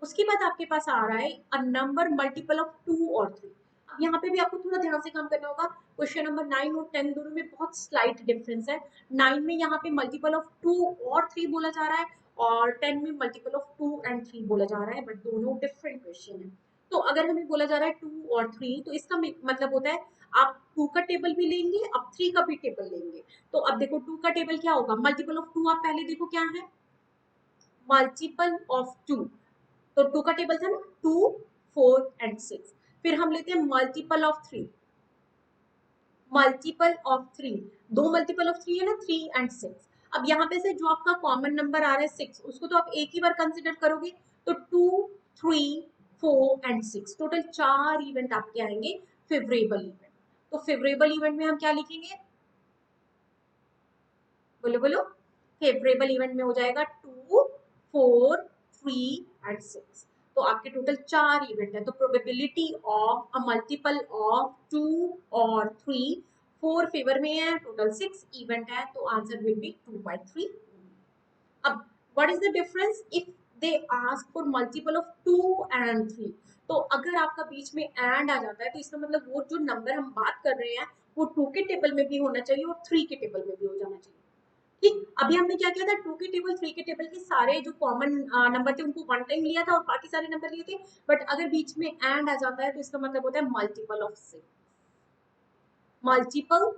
उसके बाद आपके पास आ रहा है अ नंबर मल्टीपल ऑफ 2 और 3। अब यहाँ पे भी आपको थोड़ा ध्यान से काम करना होगा, क्वेश्चन नंबर 9 और 10 दोनों में बहुत स्लाइट डिफरेंस है। 9 में यहाँ पे मल्टीपल ऑफ 2 और 3 बोला जा रहा है, और 10 में मल्टीपल ऑफ 2 एंड 3 बोला जा रहा है, बट दोनों डिफरेंट क्वेश्चन है। तो अगर हमें बोला जा रहा है 2 और 3, तो इसका मतलब होता है आप 2 का टेबल भी लेंगे, अब 3 का भी टेबल लेंगे। तो अब देखो 2 का टेबल क्या होगा, मल्टीपल ऑफ 2 आप पहले देखो क्या है, मल्टीपल ऑफ 2, तो 2 का टेबल था ना, 2, 4 एंड 6। फिर हम लेते हैं मल्टीपल ऑफ 3, मल्टीपल ऑफ 3, दो मल्टीपल ऑफ 3 है ना, 3 एंड 6। अब यहाँ पे से जो आपका कॉमन नंबर आ रहा है 6, उसको तो आप एक ही बार कंसिडर करोगे, तो 2, 3, 4 एंड 6, टोटल 4 इवेंट आपके आएंगे फेवरेबल इवेंट। तो फेवरेबल इवेंट में हम क्या लिखेंगे, बोलो बोलो, फेवरेबल इवेंट में हो जाएगा 2, 4, 3 एंड 6। तो आपके टोटल 4 इवेंट है, तो probability of a multiple of 2 और 3, 4 फेवर में है, टोटल 6 इवेंट है, तो आंसर विल बी 2/3। अब what is the difference if they ask for multiple of 2 and 3, तो अगर आपका बीच में एंड आ जाता है तो इसका मतलब वो जो नंबर हम बात कर रहे हैं वो 2 के टेबल में भी होना चाहिए और 3 के टेबल में भी हो जाना चाहिए। ठीक, अभी हमने क्या किया था, 2 के टेबल 3 के टेबल के सारे जो कॉमन नंबर थे उनको वन टाइम लिया था और बाकी सारे नंबर लिए थे, बट अगर बीच में एंड आ जाता है तो इसका मतलब होता है multiple of 6, multiple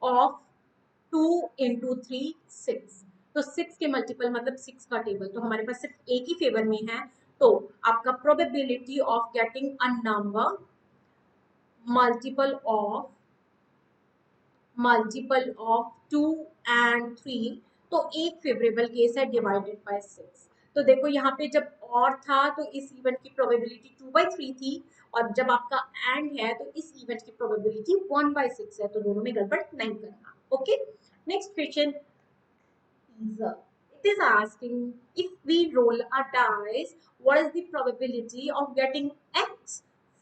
of 2 into 3 6, तो 6 के मल्टीपल मतलब 6 का टेबल, तो हमारे पास सिर्फ एक ही फेवर में है, तो आपका probability of getting a number multiple of 2 and 3, तो एक फेवरेबल केस है डिवाइडेड बाय 6। तो देखो यहाँ पे जब और था तो इस इवेंट की प्रोबेबिलिटी 2/3 थी, और जब आपका एंड है तो इस इवेंट की प्रोबेबिलिटी 1/6 है, तो दोनों में गड़बड़ नहीं करना। Okay, next question is it is asking, if we roll a dice, what is the probability of getting x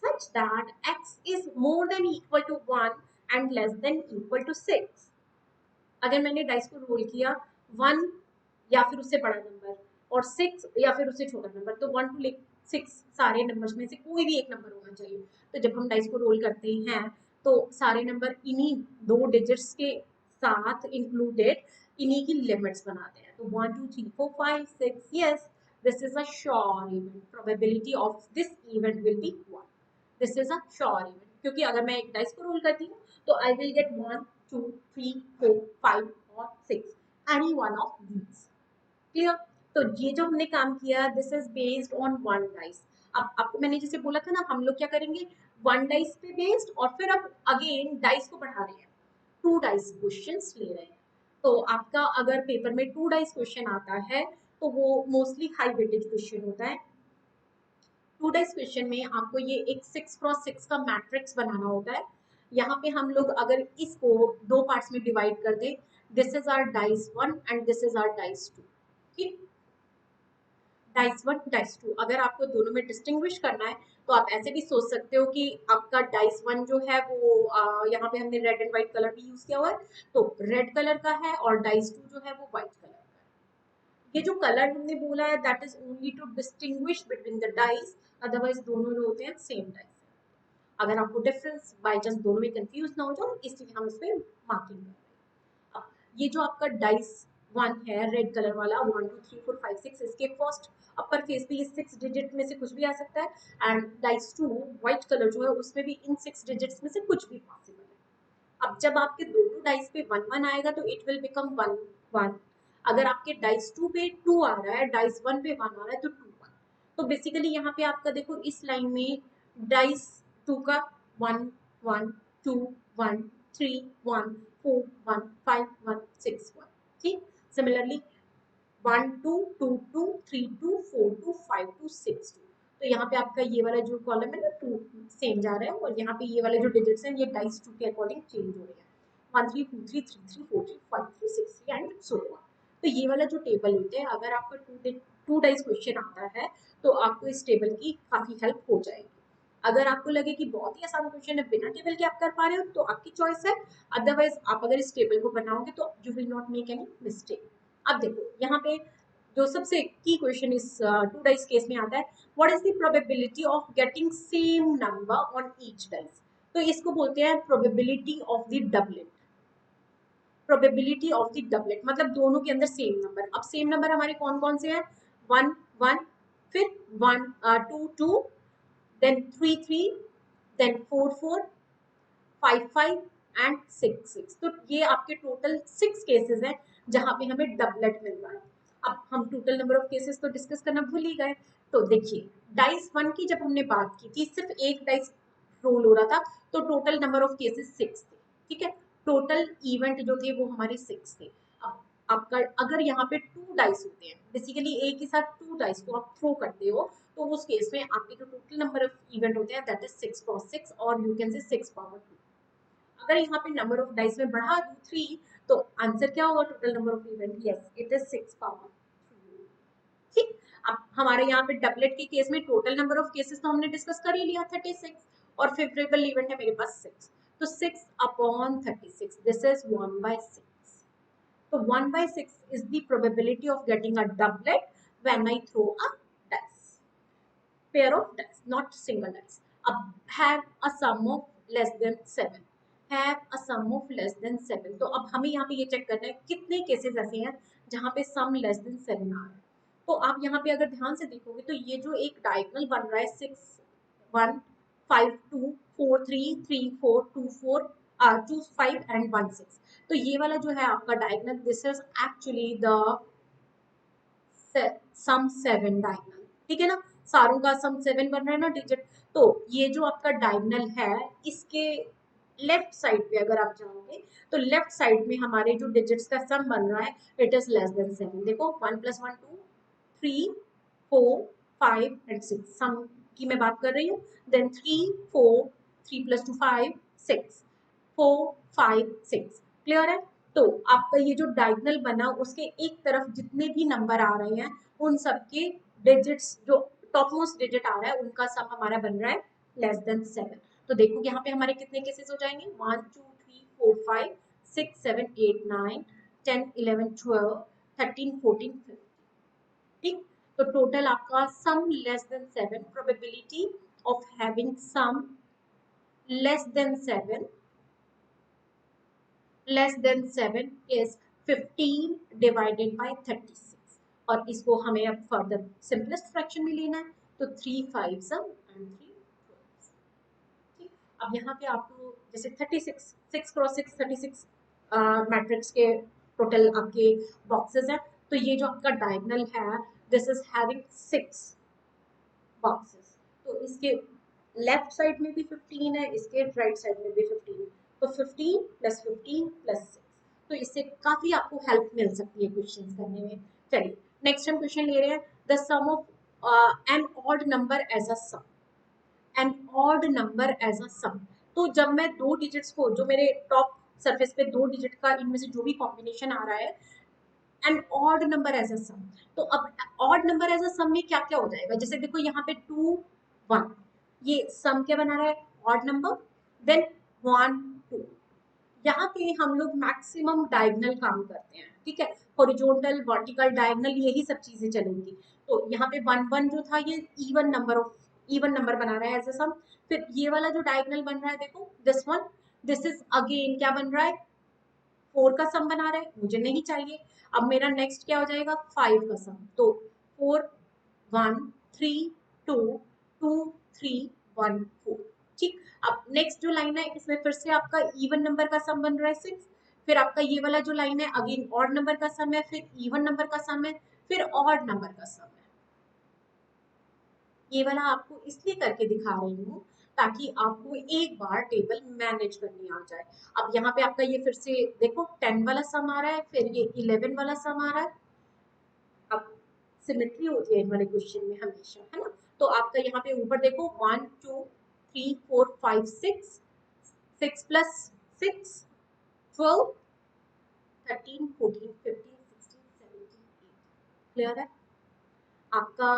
such that x is more than equal to 1 and less than equal to 6? अगर मैंने dice को roll किया 1 या फिर उससे बड़ा number और 6 या फिर उससे छोटा नंबर, तो 1 to 6 सारे नंबर्स में से कोई भी एक नंबर होना चाहिए। तो जब हम डाइस को रोल करते हैं तो सारे नंबर इन्हीं दो डिजिट्स के साथ इंक्लूडेड इन्हीं की लिमिट्स बनाते हैं, तो 1 2 3 4 5 6, yes this is a sure event, probability of this event will be 1, this is a sure event, क्योंकि अगर मैं एक डाइस को रोल करती हूँ तो आई विल गेट 1 2 3 4 5 और 6, any one of these. Clear, तो ये जो हमने काम किया this is based on one dice. अब आपको मैंने जैसे बोला था ना, हम लोग क्या करेंगे, वन डाइस पे बेस्ड, और फिर अब अगेन डाइस को बढ़ा रहे हैं, टू डाइस क्वेश्चंस ले रहे हैं। तो आपका अगर पेपर में टू डाइस क्वेश्चन आता है तो वो मोस्टली हाई वेटेज क्वेश्चन होता है। टू डाइस क्वेश्चन में आपको ये एक 6x6 का मैट्रिक्स बनाना होता है। यहाँ पे हम लोग अगर इसको दो पार्ट्स में डिवाइड कर दें, this is our dice 1 and this is our dice 2। ठीक, डाइस 1 डाइस 2, अगर आपको दोनों में डिस्टिंग्विश करना है तो आप ऐसे भी सोच सकते हो कि आपका डाइस 1 जो है वो यहाँ पे हमने रेड एंड व्हाइट कलर भी यूज किया हुआ है, तो रेड कलर का है, और डाइस 2 जो है वो व्हाइट कलर का है। ये जो कलर हमने बोला है that is only to distinguish between the dice, otherwise दोनों जो होते हैं सेम डाइस। अगर आपको डिफरेंस बाई चांस दोनों में कंफ्यूज ना हो जाओ, इसलिए हम इस पे मार्किंग कर रहे हैं। अब ये जो आपका डाइस 1 है रेड कलर वाला, 1 2 3 4 5 6, इसके फर्स्ट अपर फेस पे ये 6 डिजिट में से कुछ भी आ सकता है, एंड डाइस 2 व्हाइट कलर जो है उसमें भी इन 6 डिजिट्स में से कुछ भी पॉसिबल है। अब जब आपके दोनों डाइस पे 1 1 आएगा तो इट विल बिकम 1 1। अगर आपके डाइस 2 पे 2 आ रहा है, डाइस 1 पे 1 आ रहा है, तो 2 1। तो बेसिकली यहाँ पे आपका देखो इस लाइन में डाइस 2 का 1 1 2 1 3 1, 4 1 5 1 6 1। ठीक, सिमिलरली 1 2 2 2 3 2 4 2 5 2 6 2। तो यहाँ पे आपका ये वाला जो कॉलम है ना 2 सेम जा रहा है, और यहाँ पे ये वाले जो डिजिट्स हैं ये डाइस 2 के अकॉर्डिंग चेंज हो रहे हैं। 1 3 2 3 3 3 4 3 5 3 6 3 एंड सो ऑन। तो ये वाला जो टेबल होते हैं, अगर आपका टू डाइस क्वेश्चन आता है तो आपको इस टेबल की काफी हेल्प हो जाएगी। अगर आपको लगे कि बहुत ही आसान क्वेश्चन है, बिना टेबल के आप कर पा रहे हो, तो आपकी चॉइस है। अदरवाइज आप अगर इस टेबल को बनाओगे तो you will not make any mistake. अब देखो यहाँ पे जो सबसे की क्वेश्चन इस टू डाइस केस में आता है, what is the probability of getting same number on each dice. तो इसको बोलते हैं probability of the doublet. Probability of the doublet मतलब दोनों के अंदर सेम नंबर। अब सेम नंबर हमारे कौन कौन से हैं, 1 1, फिर 1 2 2, देन 3 3, देन 4 4, 5 5 एंड 6 6। तो ये आपके टोटल 6 केसेस हैं जहां पे हमें डबलेट मिल रहा है। अब हम टोटल नंबर ऑफ केसेस तो डिस्कस करना भूल ही गए। तो देखिए डाइस 1 की जब हमने बात की थी, सिर्फ एक डाइस रोल हो रहा था, तो टोटल नंबर ऑफ केसेस 6 थे। ठीक है, टोटल इवेंट जो थे वो हमारे 6 थे। अब आपका अगर यहाँ पे 2 डाइस होते हैं, बेसिकली एक ही साथ 2 डाइस को आप थ्रो करते हो, तो उस केस में आपके जो टोटल नंबर ऑफ इवेंट होते हैं दैट इज 6 क्रॉस 6, और यू कैन से 6 पावर 2। अगर यहाँ पे नंबर ऑफ डाइस में बढ़ा दूं 3, तो आंसर क्या होगा, total number of event, yes it is 6 power 3। ठीक, अब हमारे यहाँ पे डबलेट के केस में टोटल नंबर ऑफ केसेस तो हमने डिस्कस कर ही लिया 36, और फेवरेबल इवेंट है मेरे पास 6, तो 6 अपॉन 36, दिस इज 1/6। तो 1/6 is the probability of getting a doublet when I throw a dice, pair of dice, not single dice. अब have a sum of less than 7, have a sum of less than 7। तो अब हमें यहाँ पे ये check करना है कितने केसेस ऐसे हैं जहाँ पे सम लेस देन 7 आ रहा है। तो आप यहाँ पे अगर ध्यान से देखोगे तो ये जो एक डायगोनल बन रहा है 6 1 5 2 4 3 3 4 2 4 2 5 एंड 1 6, तो ये वाला जो है आपका diagonal, this is actually the sum 7 diagonal. ठीक है ना, सारों का सम 7 बन रहा है ना डिजिट। तो ये जो आपका डायगोनल है, इसके लेफ्ट साइड पे अगर आप जाओगे तो लेफ्ट साइड में हमारे जो डिजिट्स का सम बन रहा है इट इज लेस देन 7। देखो 1 + 1 2 3 4 5 एंड 6, सम की मैं बात कर रही हूँ। देन 3 4 3 + 2 5 6 4 5 6, क्लियर है। तो आपका ये जो डायगोनल बना उसके एक तरफ जितने भी नंबर आ रहे हैं उन सबके डिजिट्स, जो टॉप मोस्ट डिजिट आ रहा है उनका सम हमारा बन रहा है लेस देन 7। तो देखो यहाँ पे हमारे कितने केसेस हो जाएंगे, 1 2 3 4 5 6 7 8 9 10 11 12 13 14 15। ठीक, तो टोटल आपका sum less than 7, probability of having sum less than 7 less than 7 is 15 divided by 36। और इसको हमें अब फर्दर सिंपलेस्ट फ्रैक्शन में लेना है, तो 3 5 सम एंड 3 12। ठीक, अब यहाँ पे आपको जैसे 36 6 क्रॉस 6 36 मैट्रिक्स के टोटल आपके बॉक्सेस हैं, तो ये जो आपका डायगोनल है दिस इज हैविंग 6 बॉक्सेस। तो इसके लेफ्ट साइड में भी 15 है, इसके राइट साइड में भी 15 है, तो 15 + 15 + 6। तो इससे काफी आपको हेल्प मिल सकती है क्वेश्चंस करने में। चलिए नेक्स्ट हम क्वेश्चन ले रहे हैं, the sum of an odd number as a sum, an odd number as a sum. तो जब मैं दो डिजिट्स को, जो मेरे टॉप सरफेस पे दो डिजिट का इनमें से जो भी कॉम्बिनेशन आ रहा है, an odd number as a sum, तो अब odd number as a sum में क्या क्या हो जाएगा, जैसे देखो यहाँ पे 2 1, ये सम क्या बना रहा है, ऑड नंबर। देन 1 2, यहाँ पे हम लोग मैक्सिमम डायगोनल काम करते हैं। ठीक है, हॉरिजॉन्टल वर्टिकल डायगोनल यही सब चीजें चलेंगी। तो यहाँ पे 1 1 जो था ये इवन नंबर बना रहा है एज अ सम। फिर ये वाला जो डायगोनल बन रहा है देखो this one, this is again क्या बन रहा है, 4 का सम बना रहा है, मुझे नहीं चाहिए। अब मेरा नेक्स्ट क्या हो जाएगा, 5 का सम। तो 4 1 3 2 2 3 1 4। ठीक, अब नेक्स्ट जो लाइन है इसमें फिर से आपका इवन नंबर का सम बन रहा है 6। फिर आपका ये वाला जो लाइन है अगेन ऑड नंबर का सम है, फिर इवन नंबर का सम है, फिर ऑड नंबर का सम है। ये वाला आपको इसलिए करके दिखा रही हूँ ताकि आपको एक बार टेबल मैनेज करनी आ जाए। अब यहाँ पे आपका ये फिर से देखो 10 वाला सम आ रहा है, फिर ये 11 वाला सम आ रहा है। अब सिमेट्री होती है इन वाले क्वेश्चन में हमेशा, है ना। तो आपका यहाँ पे ऊपर देखो 1 2 3 4 5 6, 6 प्लस 6 12 13 14 15 16 17 8। क्लियर है। आपका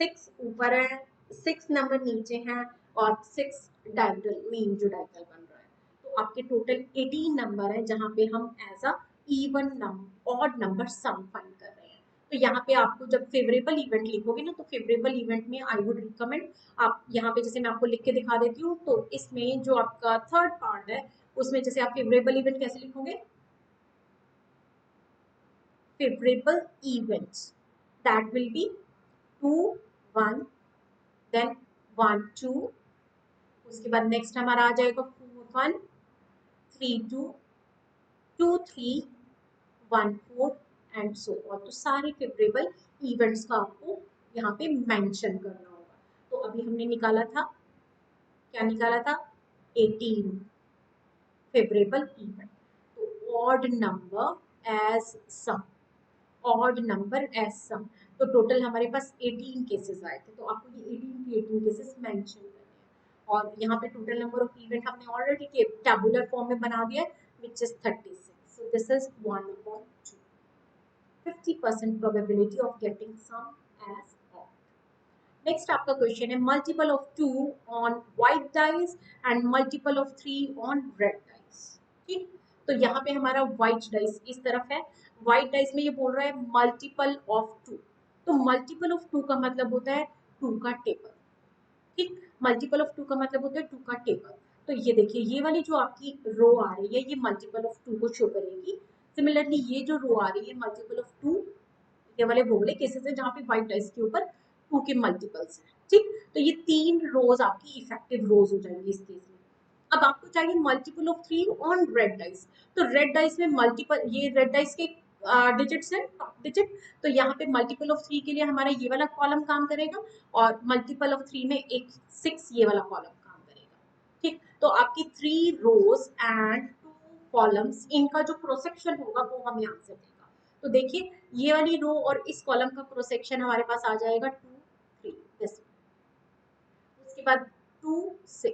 6 ऊपर है, 6 नंबर नीचे है और 6 डायगोनल मेन जो डायगोनल बन रहा है। तो आपके टोटल 18 नंबर है जहां पे हम as a even number odd number sum find कर रहे हैं। तो यहाँ पे आपको जब फेवरेबल इवेंट लिखोगे ना, तो फेवरेबल इवेंट में आई वुड रिकमेंड आप यहाँ पे जैसे मैं आपको लिख के दिखा देती हूँ, तो इसमें जो आपका थर्ड पार्ट है उसमें जैसे आप फेवरेबल इवेंट कैसे लिखोगे, favourable events that will be 2 1 then 1 2, उसके बाद नेक्स्ट हमारा आ जाएगा 4 1 3 2 2 3 1 4 एंड सो ऑन। तो सारे फेवरेबल इवेंट्स का आपको यहाँ पे मेंशन करना होगा। तो अभी हमने निकाला था, क्या निकाला था, 18 फेवरेबल इवेंट। तो ऑड नंबर एज सम, ऑड नंबर एज सम। तो टोटल हमारे पास 18 केसेस आए थे, तो आपको ये 18 के 18 केसेस मेंशन करने हैं। और यहाँ पे टोटल नंबर ऑफ इवेंट हमने ऑलरेडी टेबुलर फॉर्म में बना दिया है, which is 36। So this is 1/2, 50% probability of getting sum as odd. Next आपका क्वेश्चन है multiple of 2 on white dice and multiple of 3 on red dice. ठीक, तो यहाँ पे हमारा व्हाइट डाइस इस तरफ है, व्हाइट डाइस में ये बोल रहा है मल्टीपल ऑफ 2। तो मल्टीपल ऑफ 2 का मतलब होता है 2 का टेबल। ठीक, मल्टीपल ऑफ 2 का मतलब होता है 2 का टेबल। तो ये देखिए ये वाली जो आपकी रो आ रही है ये मल्टीपल ऑफ 2 को शो करेगी। सिमिलरली ये जो रो आ रही है मल्टीपल ऑफ 2, ये वाले वो वाले केसेस है जहाँ पे व्हाइट डाइस के ऊपर 2 के मल्टीपल्स हैं। ठीक, तो ये 3 रोज आपकी इफेक्टिव रोज हो जाएंगी इस केस में। अब आपको चाहिए multiple of 3 on red dice. तो रेड डाइस में मल्टीपल, ये रेड डाइस के डिजिट्स हैं, डिजिट। तो यहाँ पे मल्टीपल ऑफ 3 के लिए हमारा ये वाला कॉलम काम करेगा और मल्टीपल ऑफ 3 में एक 6 ये वाला कॉलम काम करेगा। ठीक, तो आपकी 3 रोज एंड 2 कॉलम्स, इनका जो क्रॉस सेक्शन होगा वो हमें आंसर देगा। तो देखिए ये वाली रो और इस कॉलम का क्रॉस सेक्शन हमारे पास आ जाएगा 2 3 दिस, उसके बाद 2 6,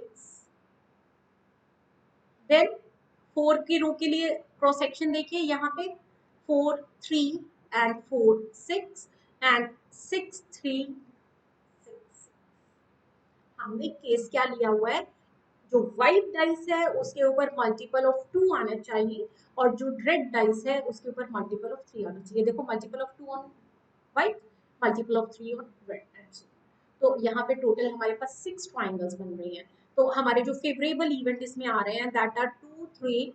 देन 4 की रो के लिए क्रॉस सेक्शन देखिए यहाँ पे 4 3 एंड 4 6 एंड 6 3 6। हमने केस क्या लिया हुआ है, जो व्हाइट डाइस है उसके ऊपर मल्टीपल ऑफ 2 आना चाहिए और जो रेड डाइस है उसके ऊपर मल्टीपल ऑफ 3 आना चाहिए। देखो multiple of 2 on white, multiple of 3 on red. तो यहाँ पे टोटल हमारे पास 6 ट्राइंगल्स बन रही हैं। तो हमारे जो फेवरेबल इवेंट इसमें आ रहे हैं दैट आर 2 3।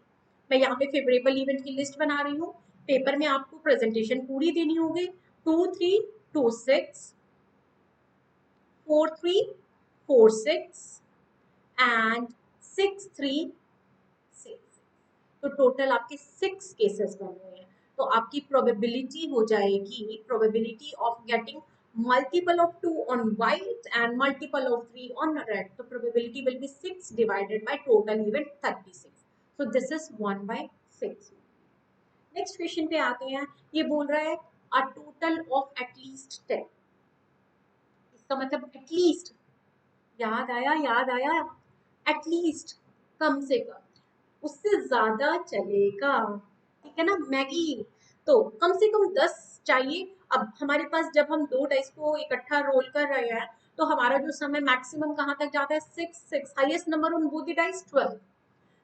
मैं यहाँ पे फेवरेबल इवेंट की लिस्ट बना रही हूँ, पेपर में आपको प्रेजेंटेशन पूरी देनी होगी। 2 3 2 6 4 3 4 6 एंड 6 3 6। तो टोटल आपके 6 केसेस बन रहे हैं। तो आपकी प्रोबेबिलिटी हो जाएगी, probability of getting multiple of 2 on white and multiple of 3 on red. So probability will be 6 divided by total event 36. So this is 1/6. Next question पे आते हैं, ये बोल रहा है a total of at least 10। इसका मतलब एटलीस्ट, याद आया, एटलीस्ट कम से कम, उससे ज्यादा चलेगा, ठीक है ना मैगी। तो कम से कम 10 चाहिए। अब हमारे पास जब हम 2 डाइस को इकट्ठा रोल कर रहे हैं तो हमारा जो समय मैक्सिमम कहाँ तक जाता है 6 6, highest number on both the dice 12।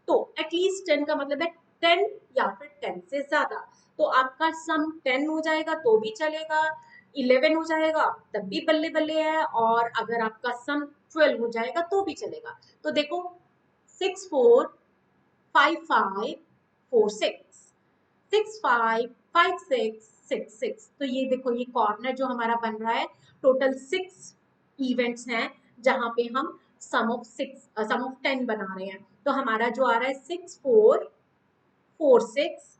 तो एटलीस्ट 10 का मतलब है 10 या फिर 10 से ज्यादा। तो आपका सम 10 हो जाएगा तो भी चलेगा, 11 हो जाएगा तब भी बल्ले बल्ले है, और अगर आपका सम 12 हो जाएगा तो भी चलेगा। तो देखो 6 4 5 5 4 6 6 5 5 6 6 6। तो ये देखो ये कॉर्नर जो हमारा बन रहा है, टोटल 6 इवेंट्स हैं जहां पे हम सम ऑफ 10 बना रहे हैं। तो हमारा जो आ रहा है 6 4 4 6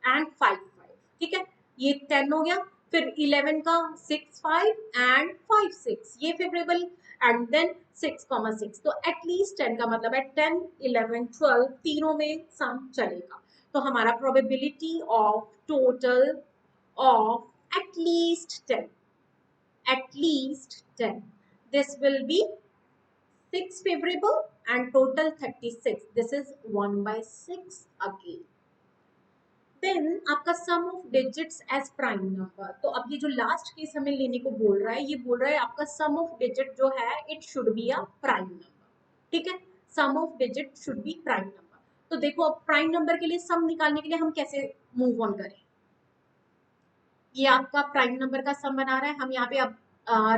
एंड 5 5, ठीक है, ये 10 हो गया। फिर 11 का 6 5 एंड 5 6 ये फेवरेबल, एंड देन 6,6 तो एटलीस्ट 10 का मतलब है 10 11 12 तीनों में सम चलेगा। तो हमारा probability of total of at least 10 this will be 6 favorable and total 36, this is 1 by 6 again। Then आपका sum of digits as prime number, तो अब ये जो लास्ट केस हमें लेने को बोल रहा है, ये बोल रहा है आपका सम ऑफ डिजिट जो है it should be a prime number, ठीक है, sum of digit should be prime number. तो देखो अब प्राइम नंबर के लिए सम निकालने के लिए हम कैसे मूव ऑन करें, ये आपका प्राइम नंबर का सम बना रहा है, हम यहाँ पे अब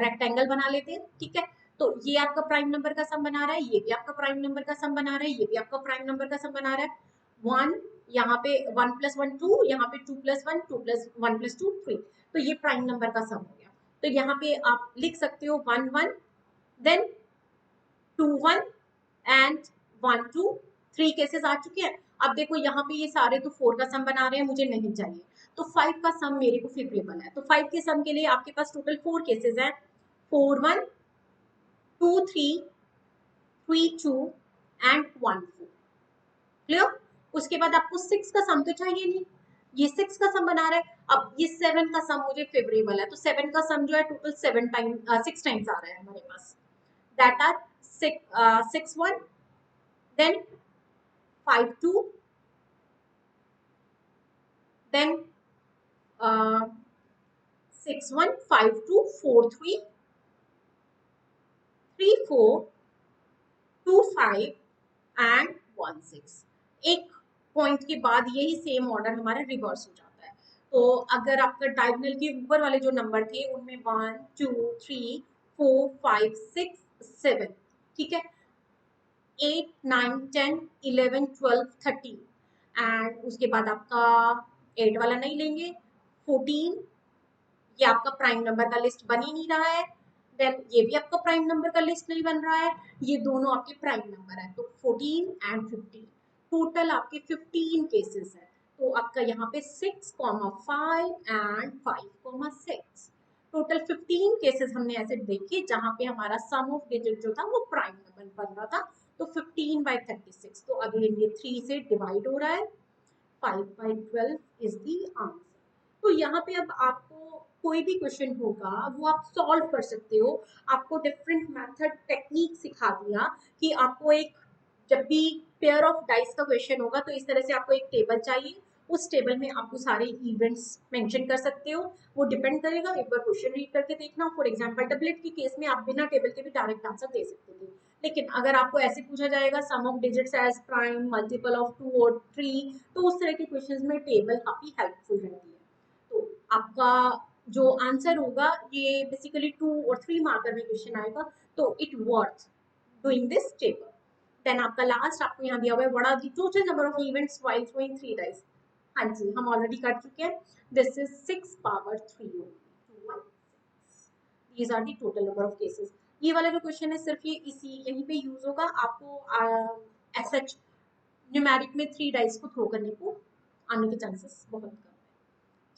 रेक्टेंगल बना लेते हैं, ठीक है, तो ये आपका प्राइम नंबर का सम बना रहा है, ये भी आपका प्राइम नंबर का सम बना रहा है, ये भी आपका प्राइम नंबर का सम बना रहा है। 1 यहाँ पे 1 + 1 2, यहाँ पे 2 + 1 2 + 1 + 2 3, तो ये प्राइम नंबर का सम हो गया। तो यहाँ पे आप लिख सकते हो 1 1 देन 2 1 एंड 1 2, 3 केसेस आ चुके हैं। अब देखो यहाँ पे ये सारे तो 4 का सम बना रहे हैं, मुझे नहीं चाहिए, तो 5 का सम मेरे को फेवरेबल है। तो 5 के सम के लिए आपके पास टोटल 4 केसेस हैं, 4 1 2 3 3 2 एंड 1 4, क्लियर। उसके बाद आपको 6 का सम तो चाहिए नहीं, ये 6 का सम बना रहा है, अब ये 7 का सम मुझे फेवरेबल है, तो 7 का सम जो है टोटल 6 टाइम्स आ रहा है हमारे पास, that are 6 1 then 5 2 then 6 1 5 2 4 3 3 4 2 5 and 1 6। एक पॉइंट के बाद यही सेम ऑर्डर हमारा रिवर्स हो जाता है। तो अगर आपका डायगोनल के ऊपर वाले जो नंबर थे उनमें 1 2 3 4 5 6 7, ठीक है, 8 9 10 11 12 13 एंड उसके बाद आपका 8 वाला नहीं लेंगे, 14, ये आपका प्राइम नंबर का लिस्ट बन ही नहीं रहा है, देन ये भी आपका प्राइम नंबर का लिस्ट नहीं बन रहा है, ये दोनों आपके प्राइम नंबर है, तो 14 एंड 15 टोटल आपके 15 केसेस है। तो आपका यहाँ पे 6, 5 एंड 5, 6 टोटल 15 केसेस हमने ऐसे देखे जहां पे हमारा सम ऑफ डिजिट जो था वो प्राइम नंबर बन रहा था। तो 15/36, तो अगेन ये 3 से डिवाइड हो रहा है, 5/12 इज द आंसर। तो यहाँ पे अब आपको कोई भी क्वेश्चन होगा वो आप सॉल्व कर सकते हो, आपको डिफरेंट मेथड टेक्निक सिखा दिया कि आपको एक, जब भी पेयर ऑफ डाइस का क्वेश्चन होगा तो इस तरह से आपको एक टेबल चाहिए, उस टेबल में आपको सारे इवेंट्स मेंशन कर सकते हो, वो डिपेंड करेगा, एक बार क्वेश्चन रीड करके देखना। फॉर एग्जांपल डबलेट के केस में आप बिना टेबल के भी डायरेक्ट आंसर दे सकते थे, लेकिन अगर आपको ऐसे पूछा जाएगा sum of digits as prime, multiple of 2 और 3, तो उस तरह के क्वेश्चंस में टेबल काफी हेल्पफुल रहती है। तो आपका जो आंसर होगा ये बेसिकली 2 और 3 मार्कर में क्वेश्चन आएगा, तो it worth doing this table. Then आपका लास्ट आपको यहाँ दिया हुआ है what are the total number of events while throwing 3 dice. हाँ जी, हम ऑलरेडी कर चुके हैं, this is 6 power 3 these are the total number of cases. ये वाला जो क्वेश्चन है सिर्फ ये इसी यहीं पे यूज होगा, आपको एज सच न्यूमेरिक में 3 डाइस को थ्रो करने को आने के चांसेस बहुत कम है।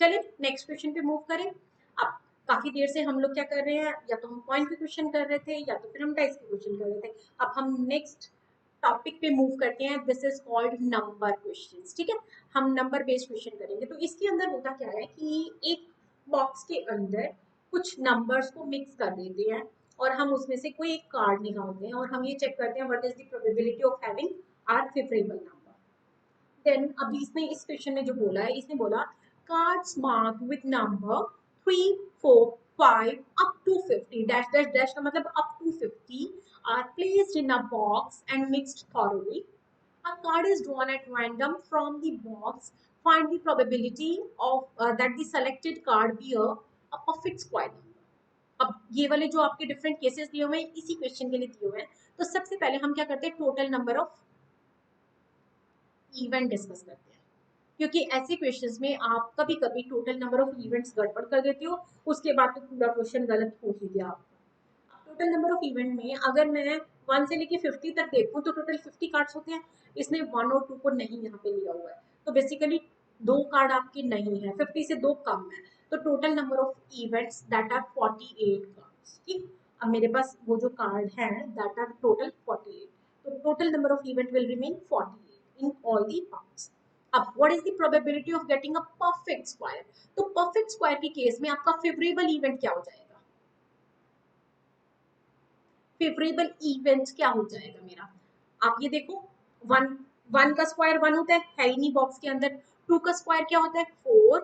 चलिए नेक्स्ट क्वेश्चन पे मूव करें। अब काफी देर से हम लोग क्या कर रहे हैं, या तो हम पॉइंट के क्वेश्चन कर रहे थे या तो फिर हम डाइस के क्वेश्चन कर रहे थे। अब हम नेक्स्ट टॉपिक पे मूव करते हैं, this is called number questions, ठीक है, हम नंबर बेस्ड क्वेश्चन करेंगे। तो इसके अंदर होता क्या है कि एक बॉक्स के अंदर कुछ नंबर्स को मिक्स कर देते हैं और हम उसमें से कोई एक कार्ड निकालते हैं और हम ये चेक करते हैं what is the probability of having our favourable number. Then अभी इसने इस क्वेश्चन में जो बोला है, इसने बोला cards marked with number 3 4 5 up to 50 dash dash dash का मतलब up to 50 are placed in a box and mixed thoroughly. A card is drawn at random from the box. Find the probability of that the selected card bear a perfect square number. अब ये वाले जो आपके different cases दिए हुए हैं इसी question के लिए दिए हुए हैं। तो सबसे पहले हम क्या करते हैं, total number of event discuss करते हैं, क्योंकि ऐसे क्वेश्चंस में आप कभी कभी टोटल नंबर ऑफ इवेंट्स गड़बड़ कर देते हो, उसके बाद तो पूरा क्वेश्चन गलत हो ही गया आपका। टोटल नंबर ऑफ इवेंट में अगर मैं 1 से लेके 50 तक देखूं तो टोटल 50 कार्ड्स होते हैं, इसने 1 और 2 को नहीं यहाँ पे लिया हुआ है, तो बेसिकली 2 कार्ड आपके नहीं है, 50 से 2 कम है। तो total number of events that are 48 cards. ठीक, अब मेरे पास वो जो कार्ड है दैट आर टोटल 48, तो total number of event will remain 48 in all the parts. अब what is the probability of getting a perfect square? तो परफेक्ट स्क्वायर के केस में आपका फेवरेबल इवेंट क्या हो जाएगा? फेवरेबल इवेंट क्या हो जाएगा मेरा? आप ये देखो, वन वन का स्क्वायर वन होता है ही नहीं बॉक्स के अंदर। टू का स्क्वायर क्या होता है? 4,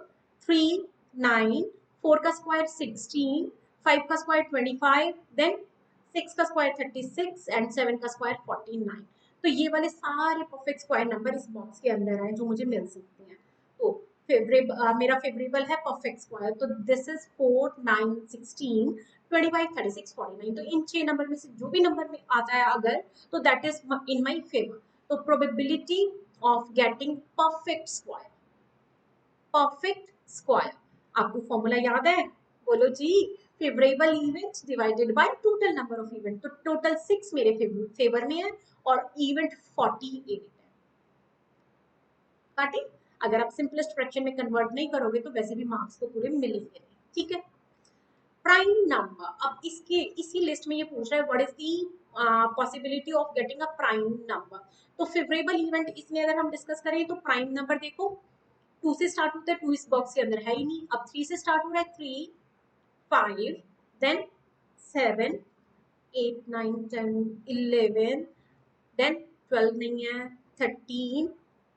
3, 9, 4 का स्क्वायर 16, 5 का स्क्वायर 25, देन 6 का स्क्वायर 36 एंड 7 का स्क्वायर 49। तो ये वाले सारे परफेक्ट स्क्वायर नंबर इस बॉक्स के अंदर हैं जो मुझे मिल सकते हैं। तो मेरा फेवरेबल है परफेक्ट स्क्वायर, तो दिस इज 4, 9, 16, 25, 36, 49। तो इन 6 नंबर में से जो भी नंबर में आता है अगर, तो that is in my favour. तो probability of getting perfect square, perfect square, आपको फॉर्मूला याद है? बोलो जी। Favourable event divided by total number of event, तो टोटल 6 मेरे फेवर में है और इवेंट 48 है। काटी? अगर आप सिंपलेस्ट फ्रैक्शन में कन्वर्ट नहीं करोगे तो वैसे भी मार्क्स तो पूरे मिलेंगे नहीं। ठीक है, प्राइम नंबर। अब इसके इसी लिस्ट में ये पूछ रहा है what is the possibility of getting a prime number. तो फेवरेबल इवेंट इसमें अगर हम डिस्कस करें तो प्राइम नंबर देखो 2 से स्टार्ट होता है, 2 इस बॉक्स के अंदर है ही नहीं। अब 3 से स्टार्ट हो रहा है, 3, 5, देन 7, 8, 9, 10, 11, देन 12 नहीं है, 13,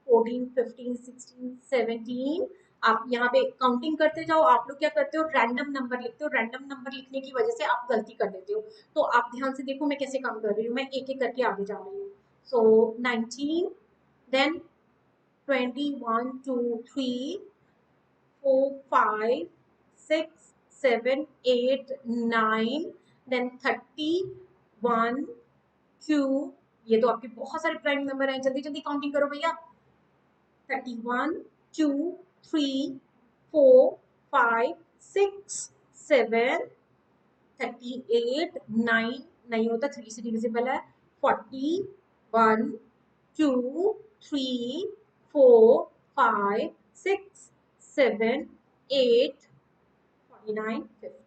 14, 15, 16, 17। आप यहाँ पे काउंटिंग करते जाओ। आप लोग क्या करते हो? रैंडम नंबर लिखते हो। रैंडम नंबर लिखने की वजह से आप गलती कर देते हो। तो आप ध्यान से देखो मैं कैसे काम कर रही हूँ, मैं एक एक करके आगे जा रही हूँ। सो 19, देन 21, 2, 3, 4, 5, 6, 7, 8, 9, देन 31, 2। ये तो आपके बहुत सारे प्राइम नंबर हैं, जल्दी जल्दी काउंटिंग करो भैया। 31, 2, 3, 4, 5, 6, 7, 38, 9 नहीं होता, 3 से डिविजिबल है। 41, 2, 3, 4, 5, 6, 7, 8, 49, 50।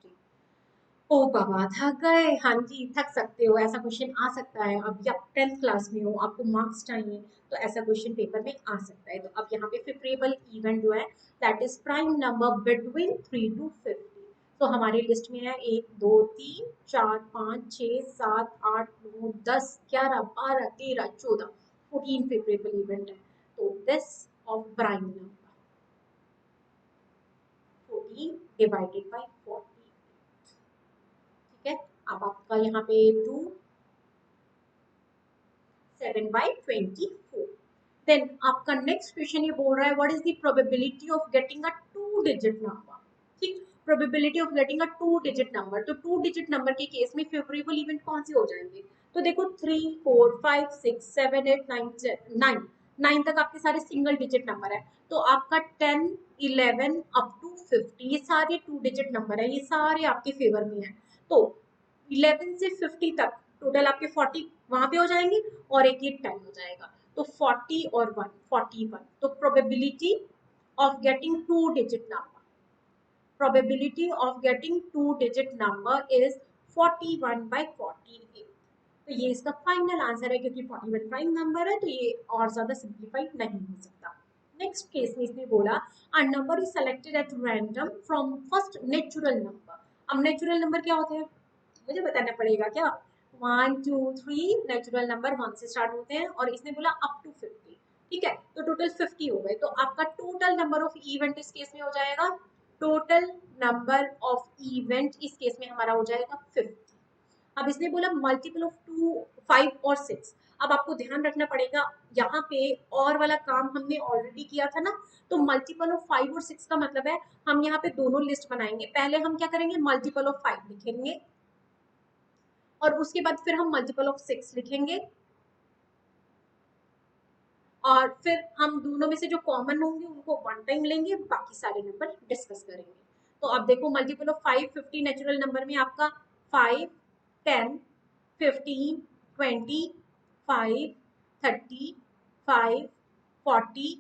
ओ बाबा थक गए। हाँ जी, थक सकते हो, ऐसा क्वेश्चन आ सकता है। अब जब 10th क्लास में हो, आपको मार्क्स चाहिए, तो ऐसा क्वेश्चन पेपर में आ सकता है। तो अब यहाँ पे फेवरेबल इवेंट जो है that is prime number between 3 to 50। तो हमारे लिस्ट में है 1, 2, 3, 4, 5, 6, 7, 8, 9, 10, 11, 12, 13, 14, 14 फेवरेबल इवेंट है। तो this of prime number 14 divided by 40। ठीक है, अब आपका यहाँ पे 2, 7/24। देन आपका नेक्स्ट क्वेश्चन ये बोल रहा है what is the probability of getting a 2 digit number. ठीक, probability of getting a 2 digit number. तो 2 डिजिट नंबर के केस में फेवरेबल इवेंट कौन से हो जाएंगे? तो देखो 3, 4, 5, 6, 7, 8, 9, 9, 9 तक आपके सारे सिंगल डिजिट नंबर है। तो आपका 10, 11 अप टू 50 ये सारे 2 डिजिट नंबर है, ये सारे आपके फेवर में है। तो 11 से 50 तक टोटल आपके 40 वहां पे हो जाएंगे और एक ये 10 हो जाएगा। तो 40 और 1, 41। तो probability of getting 2 digit number, probability of getting 2 digit number is 41/48। तो ये इसका फाइनल आंसर है, क्योंकि 41 प्राइम नंबर है तो ये और ज्यादा सिंप्लीफाइड नहीं हो सकता। नेक्स्ट केस में इसने बोला a number is selected at random from first natural number. अब नेचुरल नंबर क्या होते हैं मुझे बताना पड़ेगा क्या? 1, 2, 3 नेचुरल नंबर 1 से स्टार्ट होते हैं और इसने बोला अप टू 50। ठीक है, तो टोटल 50 हो गए। तो आपका टोटल नंबर ऑफ इवेंट इस केस में हो जाएगा, टोटल नंबर ऑफ इवेंट इस केस में हमारा हो जाएगा 50। अब इसने बोला मल्टीपल ऑफ 2, 5 और 6। अब आपको ध्यान रखना पड़ेगा, यहाँ पे और वाला काम हमने ऑलरेडी किया था ना। तो मल्टीपल ऑफ 5 और 6 का मतलब है हम यहाँ पे दोनों लिस्ट बनाएंगे। पहले हम क्या करेंगे, मल्टीपल ऑफ 5 लिखेंगे और उसके बाद फिर हम मल्टीपल ऑफ 6 लिखेंगे और फिर हम दोनों में से जो कॉमन होंगे उनको वन टाइम लेंगे, बाकी सारे नंबर डिस्कस करेंगे। तो अब देखो मल्टीपल ऑफ 5, 50 नेचुरल नंबर में आपका 5, 10, 15, 20, 5, 30, 5, 40,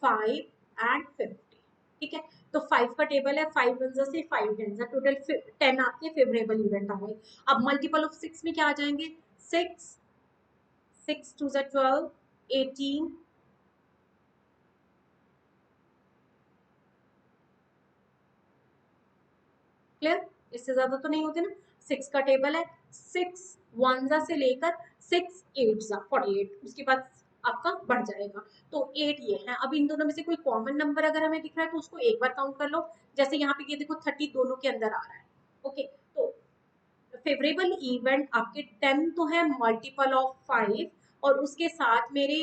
5 एंड 50। ठीक है। तो 5 का टेबल है, 5 वन से 5 टेन टोटल 10 आपके फेवरेबल इवेंट आ गए। अब मल्टीपल ऑफ 6 में क्या आ जाएंगे, 6 6 2 12 18 क्लियर, इससे ज्यादा तो नहीं होते ना। 6 का टेबल है, 6 वन से लेकर 6 8 48, उसके बाद आपका बढ़ जाएगा। तो 8 ये है। अब इन दोनों में से कोई कॉमन नंबर अगर हमें दिख रहा है तो उसको एक बार काउंट कर लो। जैसे यहाँ पे ये देखो 30 दोनों के अंदर आ रहा है। ओके, तो फेवरेबल इवेंट आपके 10 तो है मल्टीपल ऑफ 5, और उसके साथ मेरे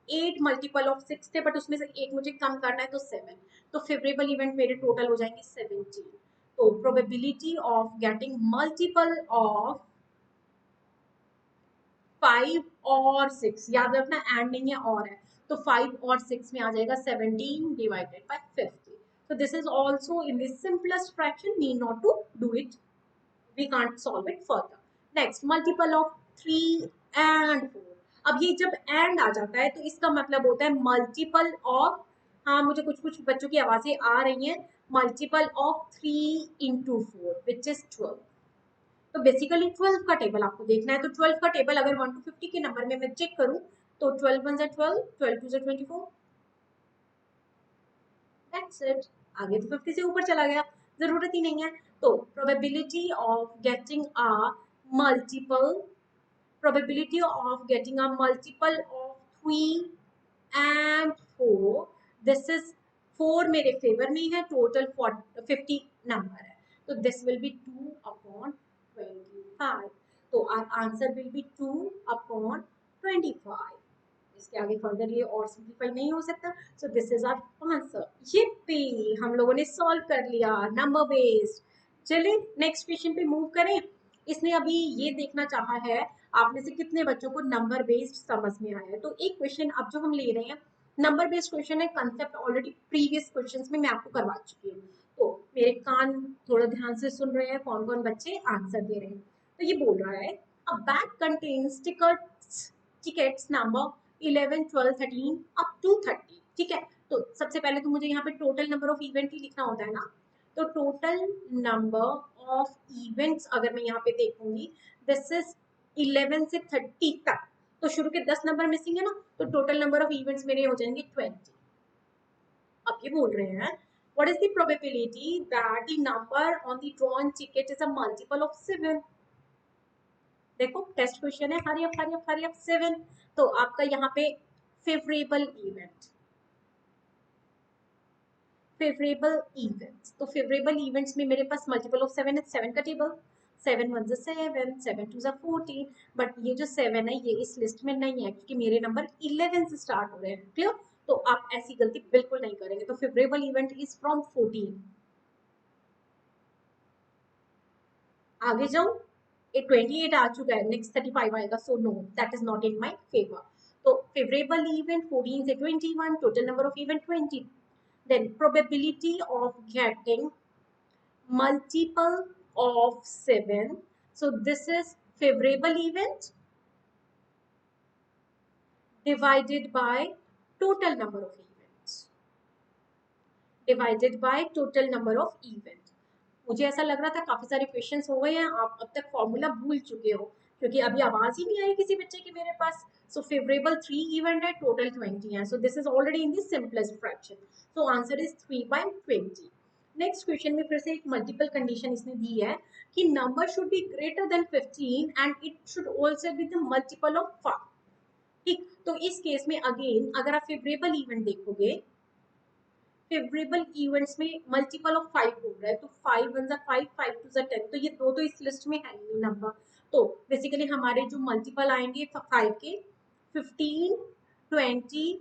8 मल्टीपल ऑफ 6 थे, बट उसमें से एक मुझे कम करना है तो 7। तो फेवरेबल इवेंट मेरे टोटल हो जाएंगे 17। तो probability of getting multiple of 5 और 6, याद रखना एंड नहीं है और है, तो 5 और 6 में आ जाएगा 17 divided by 50। so this is also in the simplest fraction, need not to do it, we can't solve it further. Next, multiple of 3 and 4। अब ये जब एंड आ जाता है तो इसका मतलब होता है मल्टीपल ऑफ, हाँ मुझे कुछ कुछ बच्चों की आवाजें आ रही हैं, multiple of 3 into 4 which is 12। तो बेसिकली 12 का टेबल आपको देखना है। तो 12 का टेबल अगर 1 to 50 के नंबर में मैं चेक करूं तो 12 वन 12, 12 टू 24, दैट्स इट। आगे तो 50 से ऊपर चला गया, जरूरत ही नहीं है। तो probability of getting a multiple, probability of getting a multiple of 3 and 4, this is 4 मेरे फेवर में है, टोटल 50 नंबर है, तो दिस विल बी 2 अपॉन 25। तो our answer will be 2 upon 25। इसके आगे फर्दर ये और सिंप्लीफाई नहीं हो सकता। So this is our answer. ये पे हम लोगों ने सॉल्व कर लिया नंबर बेस्ड। चलिए नेक्स्ट क्वेश्चन पे मूव करें। इसने अभी ये देखना चाहा है आप में से कितने बच्चों को नंबर बेस्ड समझ में आया है। तो एक क्वेश्चन अब जो हम ले रहे हैं नंबर बेस्ड क्वेश्चन है, कंसेप्ट ऑलरेडी प्रीवियस क्वेश्चंस में मैं आपको करवा चुकी हूँ। तो मेरे कान थोड़ा ध्यान से सुन रहे हैं कौन कौन बच्चे आंसर दे रहे हैं। तो ये बोल रहा है a bag contains tickets number 11 12 13 up to 30। ठीक है, तो सबसे पहले तो मुझे यहाँ पे टोटल नंबर ऑफ इवेंट ही लिखना होता है ना। तो टोटल नंबर ऑफ इवेंट्स अगर मैं यहाँ पे देखूंगी दिस इज 11 से 30 तक, तो शुरू के 10 नंबर मिसिंग है ना, तो टोटल नंबर ऑफ इवेंट्स मेरे हो जाएंगे 20। अब ये बोल रहे हैं what is the probability that the number on the drawn ticket is a multiple of 7। देखो टेस्ट क्वेश्चन है, hurry up hurry up hurry up 7। तो आपका यहाँ पे फेवरेबल इवेंट, फेवरेबल इवेंट्स, तो फेवरेबल इवेंट्स में मेरे पास मल्टीपल ऑफ 7 है, 7 का टेबल 7 वन 7 7 टू 14। बट ये जो 7 है ये इस लिस्ट में नहीं है क्योंकि मेरे नंबर 11 से स्टार्ट हो रहे हैं। क्लियर, तो आप ऐसी गलती बिल्कुल नहीं करेंगे। तो फेवरेबल इवेंट इज फ्रॉम 14। आगे जाऊं, 28 आ चुका है, नेक्स्ट 35 आएगा, so know that is not in my favour. तो फेवरेबल इवेंट 14 से 21, total number of event 20। then probability of getting multiple of 7, so this is favorable event divided by total number of events, divided by total number of event। मुझे ऐसा लग रहा था काफी सारे questions हो गए हैं, आप अब तक फॉर्मूला भूल चुके हो क्योंकि अभी आवाज ही नहीं आई किसी बच्चे की मेरे पास। सो फेवरेबल 3 इवेंट है, टोटल 20 है, सो this is already in the simplest fraction. So answer is 3/20। Next question में फिर से एक मल्टीपल कंडीशन इसने दी है कि number should be greater than 15 and it should also be the multiple of 5। ठीक, तो इस केस में अगेन अगर आप फेवरेबल इवेंट देखोगे, फेवरेबल इवेंट्स में मल्टीपल ऑफ 5 बोल रहा है, तो 5 वन 5 5 टू 10, तो ये दो तो इस लिस्ट में है नहीं नंबर। तो बेसिकली हमारे जो मल्टीपल आएंगे 5 के 15 20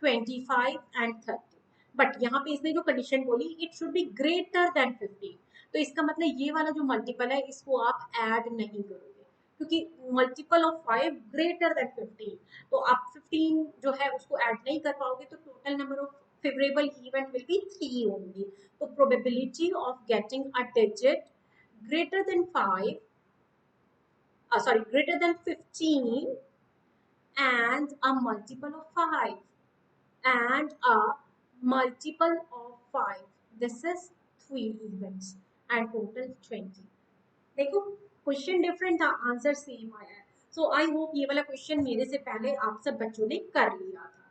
25 एंड 30। बट यहाँ पे इसने जो कंडीशन बोली it should be greater than 15, तो इसका मतलब ये वाला जो मल्टीपल है इसको आप ऐड नहीं करोगे क्योंकि मल्टीपल ऑफ 5 ग्रेटर देन 15, तो आप 15 जो है उसको ऐड नहीं कर पाओगे, तो total number of favorable event will be 3 only. So probability of getting a digit greater than 5, greater than 15 and a multiple of 5 and a multiple of 5 this is 3 events and total 20। देखो question different था, answer same आया है। सो I hope ये वाला question मेरे से पहले आप सब बच्चों ने कर लिया था।